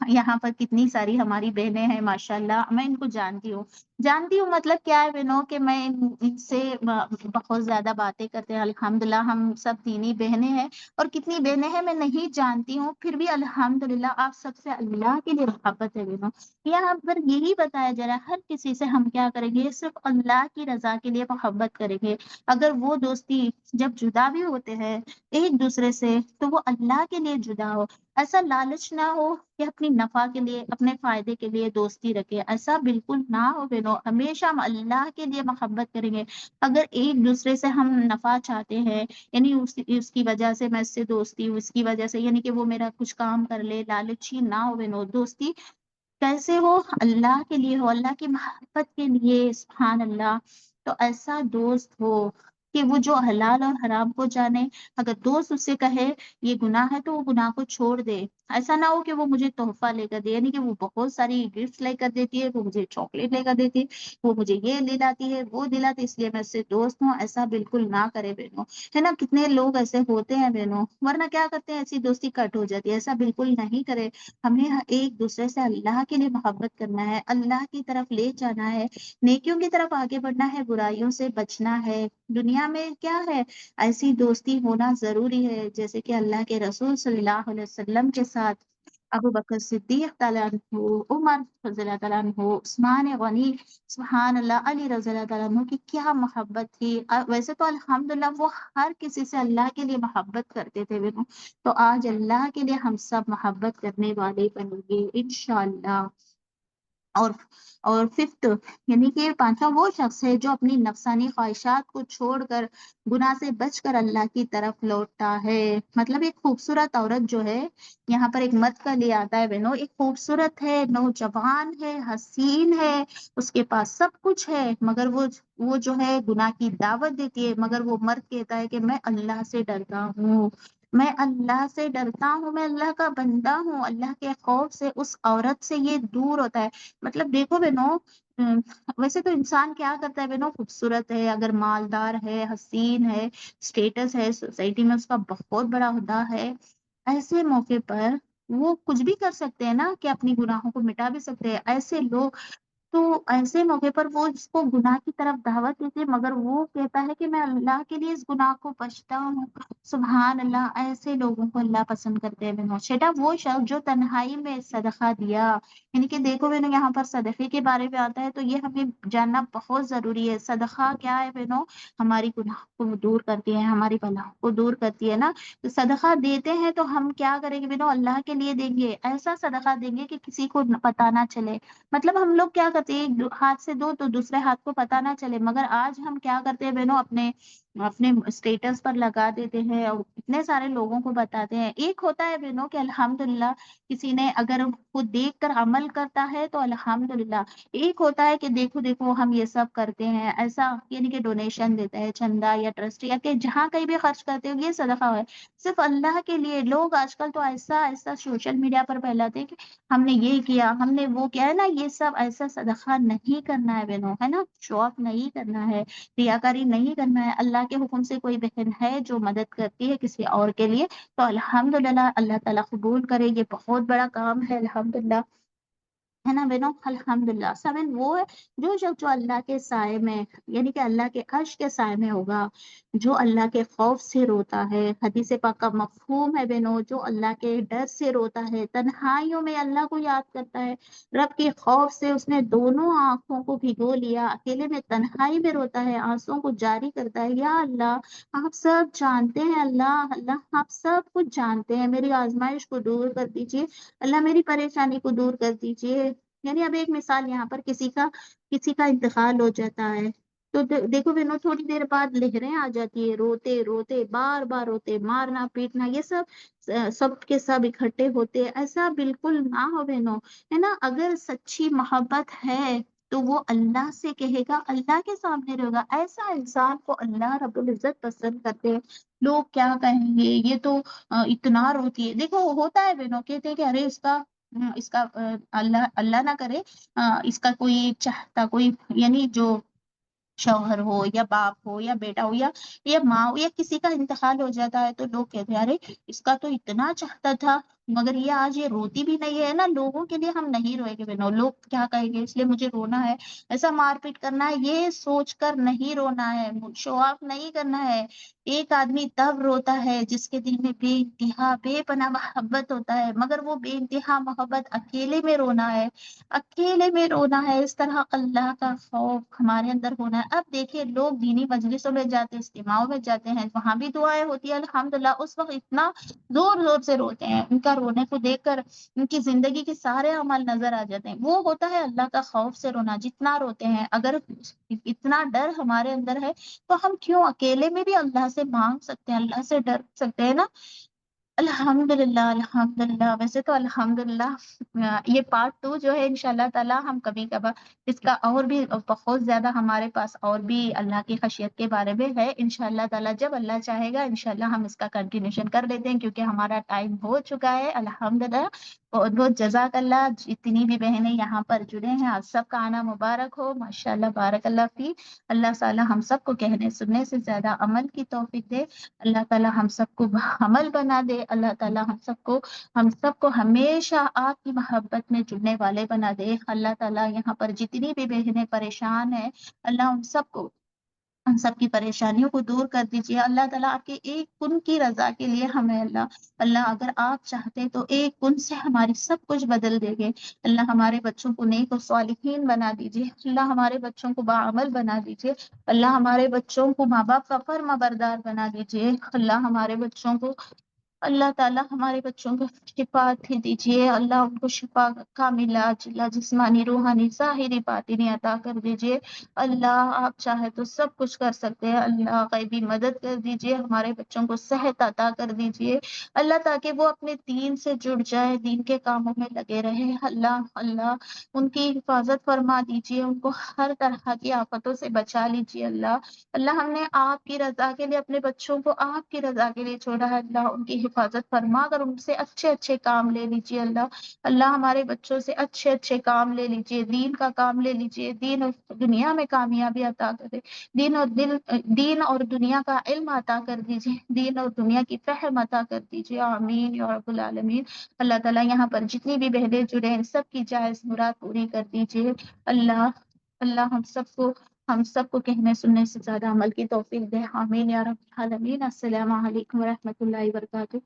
Speaker 1: یہاں پر کتنی ساری ہماری بہنیں ہیں ماشاءاللہ، میں ان کو جانتی ہوں مطلب کیا ہے بہنوں، کہ میں ان سے بہت زیادہ باتیں کرتے ہیں، الحمدللہ ہم سب دینی بہنیں ہیں، اور کتنی بہنیں ہیں میں نہیں جانتی ہوں، پھر بھی الحمدللہ آپ سب سے اللہ کے لیے محبت ہے بہنوں۔ یہاں پر یہی بتایا جا رہا ہے، ہر کسی سے ہم کیا کریں گے، صرف اللہ کی رضا کے لیے محبت کریں گے۔ اگر وہ دوستی جب جدا بھی ہوتے ہیں ایک دوسرے سے تو وہ اللہ کے لیے جدا ہو، ایسا لالچ نہ ہو کہ اپنی نفع کے لیے، اپنے فائدے کے لیے دوستی رکھے، ایسا بالکل نہ ہو بہنوں۔ ہمیشہ ہم اللہ کے لیے محبت کریں گے۔ اگر ایک دوسرے سے ہم نفع چاہتے ہیں، یعنی اس کی وجہ سے میں اس سے دوستی ہوں، اس کی وجہ سے یعنی کہ وہ میرا کچھ کام کر لے، لالچی نہ ہو بہنوں۔ دوستی کیسے ہو؟ اللہ کے لیے ہو، اللہ کی محبت کے لیے، سبحان اللہ۔ تو ایسا دوست ہو کہ وہ جو حلال اور حرام کو جانے، اگر دوست اس سے کہے یہ گناہ ہے تو وہ گناہ کو چھوڑ دے۔ ایسا نہ ہو کہ وہ مجھے تحفہ لے کر دے، یعنی کہ وہ بہت ساری گفٹ لے کر دیتی ہے، وہ مجھے چاکلیٹ لے کر دیتی ہے، وہ مجھے یہ دلاتی ہے، وہ دلاتی ہے، اس لیے میں اس سے دوست ہوں۔ ایسا بالکل نہ کرے بہنوں، ہے نا؟ کتنے لوگ ایسے ہوتے ہیں بہنوں، ورنہ کیا کرتے ہیں، ایسی دوستی کٹ ہو جاتی ہے۔ ایسا بالکل نہیں کرے۔ ہمیں ایک دوسرے سے اللہ کے لیے محبت کرنا ہے، اللہ کی طرف لے جانا ہے، نیکیوں کی طرف آگے بڑھنا ہے، برائیوں سے بچنا ہے۔ دنیا میں کیا ہے، ایسی دوستی ہونا ضروری ہے، جیسے کہ اللہ کے رسول صلی اللہ علیہ وسلم کے ساتھ ابو بکر صدیق تعالیٰ عنہ، عمر رضی اللہ تعالیٰ عنہ، عثمان غنی، سبحان اللہ، علی رضی اللہ تعالیٰ عنہ کی کیا محبت تھی۔ ویسے تو الحمدللہ وہ ہر کسی سے اللہ کے لیے محبت کرتے تھے بہنوں۔ تو آج اللہ کے لیے ہم سب محبت کرنے والے بنیں گے انشاءاللہ۔ اور ففتھ یعنی کہ پانچواں وہ شخص ہے جو اپنی نفسانی خواہشات کو چھوڑ کر، گناہ سے بچ کر اللہ کی طرف لوٹتا ہے۔ مطلب ایک خوبصورت عورت جو ہے، یہاں پر ایک مرد کا لے آتا ہے بہنوں، ایک خوبصورت ہے، نوجوان ہے، حسین ہے، اس کے پاس سب کچھ ہے، مگر وہ جو ہے گناہ کی دعوت دیتی ہے، مگر وہ مرد کہتا ہے کہ میں اللہ سے ڈرتا ہوں، میں اللہ سے ڈرتا ہوں، میں اللہ کا بندہ ہوں۔ اللہ کے خوف سے اس عورت سے یہ دور ہوتا ہے۔ مطلب دیکھو بہنوں، ویسے تو انسان کیا کرتا ہے بہنوں، خوبصورت ہے، اگر مالدار ہے، حسین ہے، اسٹیٹس ہے، سوسائٹی میں اس کا بہت بڑا عہدہ ہے، ایسے موقع پر وہ کچھ بھی کر سکتے ہیں نا، کہ اپنی گناہوں کو مٹا بھی سکتے ہیں ایسے لوگ۔ تو ایسے موقع پر وہ اس کو گناہ کی طرف دعوت دیتے، مگر وہ کہتا ہے کہ میں اللہ کے لیے اس گناہ کو بچتا ہوں۔ سبحان اللہ، ایسے لوگوں کو اللہ پسند کرتے ہیں بہنوں۔ چھٹا وہ شخص جو تنہائی میں صدقہ دیا، یعنی کہ دیکھو بہنوں، یہاں پر صدقے کے بارے میں آتا ہے تو یہ ہمیں جاننا بہت ضروری ہے۔ صدقہ کیا ہے بہنوں؟ ہماری گناہ کو دور کرتی ہے، ہماری بلاؤں کو دور کرتی ہے نا۔ تو صدقہ دیتے ہیں تو ہم کیا کریں گے بہنوں؟ اللہ کے لیے دیں گے، ایسا صدقہ دیں گے کہ کسی کو پتہ نہ چلے۔ مطلب ہم لوگ کیا کرتے ہیں، ایک ہاتھ سے دو تو دوسرے ہاتھ کو پتہ نہ چلے، مگر آج ہم کیا کرتے ہیں بہنوں، اپنے اسٹیٹس پر لگا دیتے ہیں اور اتنے سارے لوگوں کو بتاتے ہیں۔ ایک ہوتا ہے بہنوں کہ الحمدللہ کسی نے اگر وہ دیکھ کر عمل کرتا ہے تو الحمدللہ، ایک ہوتا ہے کہ دیکھو دیکھو ہم یہ سب کرتے ہیں، ایسا یعنی کہ ڈونیشن دیتا ہے، چندہ یا ٹرسٹ یا کہ جہاں کہیں بھی خرچ کرتے ہو، یہ صدقہ ہے صرف اللہ کے لیے۔ لوگ آج کل تو ایسا ایسا سوشل میڈیا پر پھیلاتے ہیں کہ ہم نے یہ کیا، ہم نے وہ کیا، ہے نا؟ یہ سب ایسا صدقہ نہیں کرنا ہے بہنوں، ہے نا؟ شو آف نہیں کرنا ہے، ریاکاری نہیں کرنا ہے۔ اللہ کے حکم سے کوئی بہن ہے جو مدد کرتی ہے کسی اور کے لیے تو الحمدللہ اللہ تعالیٰ قبول کرے، یہ بہت بڑا کام ہے الحمدللہ، ہے نا بہنوں؟ الحمدللہ۔ سمن وہ ہے جو شخص جو اللہ کے سائے میں، یعنی کہ اللہ کے عرش کے سائے میں ہوگا، جو اللہ کے خوف سے روتا ہے۔ حدیث پاک کا مفہوم ہے بہنوں، جو اللہ کے ڈر سے روتا ہے، تنہائیوں میں اللہ کو یاد کرتا ہے، رب کے خوف سے اس نے دونوں آنکھوں کو بھگو لیا، اکیلے میں تنہائی میں روتا ہے، آنسوؤں کو جاری کرتا ہے، یا اللہ آپ سب جانتے ہیں، اللہ اللہ آپ سب کچھ جانتے ہیں، میری آزمائش کو دور کر دیجیے، اللہ میری پریشانی کو دور کر دیجیے۔ یعنی اب ایک مثال، یہاں پر کسی کا انتقال ہو جاتا ہے تو دیکھو بہنوں، تھوڑی دیر بعد لہریں آ جاتی ہے، روتے روتے بار بار روتے، مارنا پیٹنا، یہ سب کے سب اکٹھے ہوتے، ایسا بالکل نہ ہو بہنوں، ہے نا؟ اگر سچی محبت ہے تو وہ اللہ سے کہے گا، اللہ کے سامنے رہے گا، ایسا انسان کو اللہ رب العزت پسند کرتے ہیں۔ لوگ کیا کہیں گے، یہ تو اتنا روتی ہے، دیکھو ہوتا ہے بہنوں، کہتے ہیں کہ ارے اس کا اللہ اللہ نہ کرے اس کا کوئی چاہتا کوئی، یعنی جو شوہر ہو یا باپ ہو یا بیٹا ہو یا ماں ہو یا کسی کا انتقال ہو جاتا ہے تو لوگ کہتے ہیں ارے اس کا تو اتنا چاہتا تھا، مگر یہ آج یہ روتی بھی نہیں ہے نا۔ لوگوں کے لیے ہم نہیں روئے گے بہنوں، لوگ کیا کہیں گے اس لیے مجھے رونا ہے، ایسا مار پیٹ کرنا ہے، یہ سوچ کر نہیں رونا ہے، شو آف نہیں کرنا ہے۔ ایک آدمی تب روتا ہے جس کے دل میں بے انتہا بے پناہ محبت ہوتا ہے، مگر وہ بے انتہا محبت اکیلے میں رونا ہے، اکیلے میں رونا ہے۔ اس طرح اللہ کا خوف ہمارے اندر ہونا ہے۔ اب دیکھیے لوگ دینی مجلسوں میں جاتے ہیں، اجتماعوں میں جاتے ہیں، وہاں بھی دعائیں ہوتی ہیں الحمدللہ، اس وقت اتنا زور زور سے روتے ہیں، ان کا رونے کو دیکھ کر ان کی زندگی کے سارے عمل نظر آ جاتے ہیں. وہ ہوتا ہے اللہ کا خوف سے رونا. جتنا روتے ہیں، اگر اتنا ڈر ہمارے اندر ہے تو ہم کیوں اکیلے میں بھی اللہ سے مانگ سکتے ہیں، اللہ سے ڈر سکتے ہیں نا. الحمدللہ الحمدللہ. ویسے تو الحمدللہ یہ پارٹ 2 جو ہے انشاءاللہ تعالی ہم کبھی کبھار اس کا اور بھی بہت زیادہ ہمارے پاس اور بھی اللہ کی خشیت کے بارے میں ہے. انشاءاللہ تعالی جب اللہ چاہے گا انشاءاللہ ہم اس کا کنٹینیوشن کر لیتے ہیں، کیونکہ ہمارا ٹائم ہو چکا ہے. الحمدللہ بہت بہت جزاک اللہ. جتنی بھی بہنیں یہاں پر جڑے ہیں آج سب کا آنا مبارک ہو. ماشاءاللہ بارک اللہ فی. اللہ تعالی ہم سب کو کہنے سننے سے زیادہ عمل کی توفیق دے. اللہ تعالی ہم سب کو عمل بنا دے. اللہ تعالی ہم سب کو ہمیشہ آپ کی محبت میں جڑنے والے بنا دے. اللہ تعالی یہاں پر جتنی بھی بہنیں پریشان ہیں، اللہ ان سب کی پریشانیوں کو دور کر دیجیے. اللہ تعالیٰ آپ کے ایک کن کی رضا کے لیے ہمیں اللہ اگر آپ چاہتے تو ایک کن سے ہماری سب کچھ بدل دیں گے. اللہ ہمارے بچوں کو نیک و صالحین بنا دیجیے. اللہ ہمارے بچوں کو باعمل بنا دیجیے. اللہ ہمارے بچوں کو ماں باپ کا فرما بردار بنا دیجیے. اللہ ہمارے بچوں کو اللہ تعالیٰ ہمارے بچوں کو شفا دیجیے. اللہ ان کو شفا کا علاج، اللہ جسمانی روحانی ظاہری باطنی عطا کر دیجیے. اللہ آپ چاہے تو سب کچھ کر سکتے ہیں. اللہ غیبی مدد کر دیجیے. ہمارے بچوں کو صحت عطا کر دیجیے اللہ، تاکہ وہ اپنے دین سے جڑ جائے، دین کے کاموں میں لگے رہے. اللہ ان کی حفاظت فرما دیجیے. ان کو ہر طرح کی آفتوں سے بچا لیجیے. اللہ ہم نے آپ کی رضا کے لیے اپنے بچوں کو آپ کی رضا کے لیے چھوڑا ہے. اللہ ان کی حفاظت فرما کر ان سے اچھے اچھے کام لے لیجیے. اللہ ہمارے بچوں سے اچھے اچھے کام لے لیجیے، دین کا کام لے لیجیے. دین اور دنیا میں کامیابی عطا کرے. دین اور دنیا کا علم عطا کر دیجیے. دین اور دنیا کی فہم عطا کر دیجیے. آمین یا رب العالمین. اللہ تعالیٰ یہاں پر جتنی بھی بہنیں جڑے ہیں سب کی جائز مراد پوری کر دیجیے. اللہ ہم سب کو کہنے سننے سے زیادہ عمل کی توفیق دے. آمین یا رب العالمین. السلام علیکم ورحمۃ اللہ وبرکاتہ.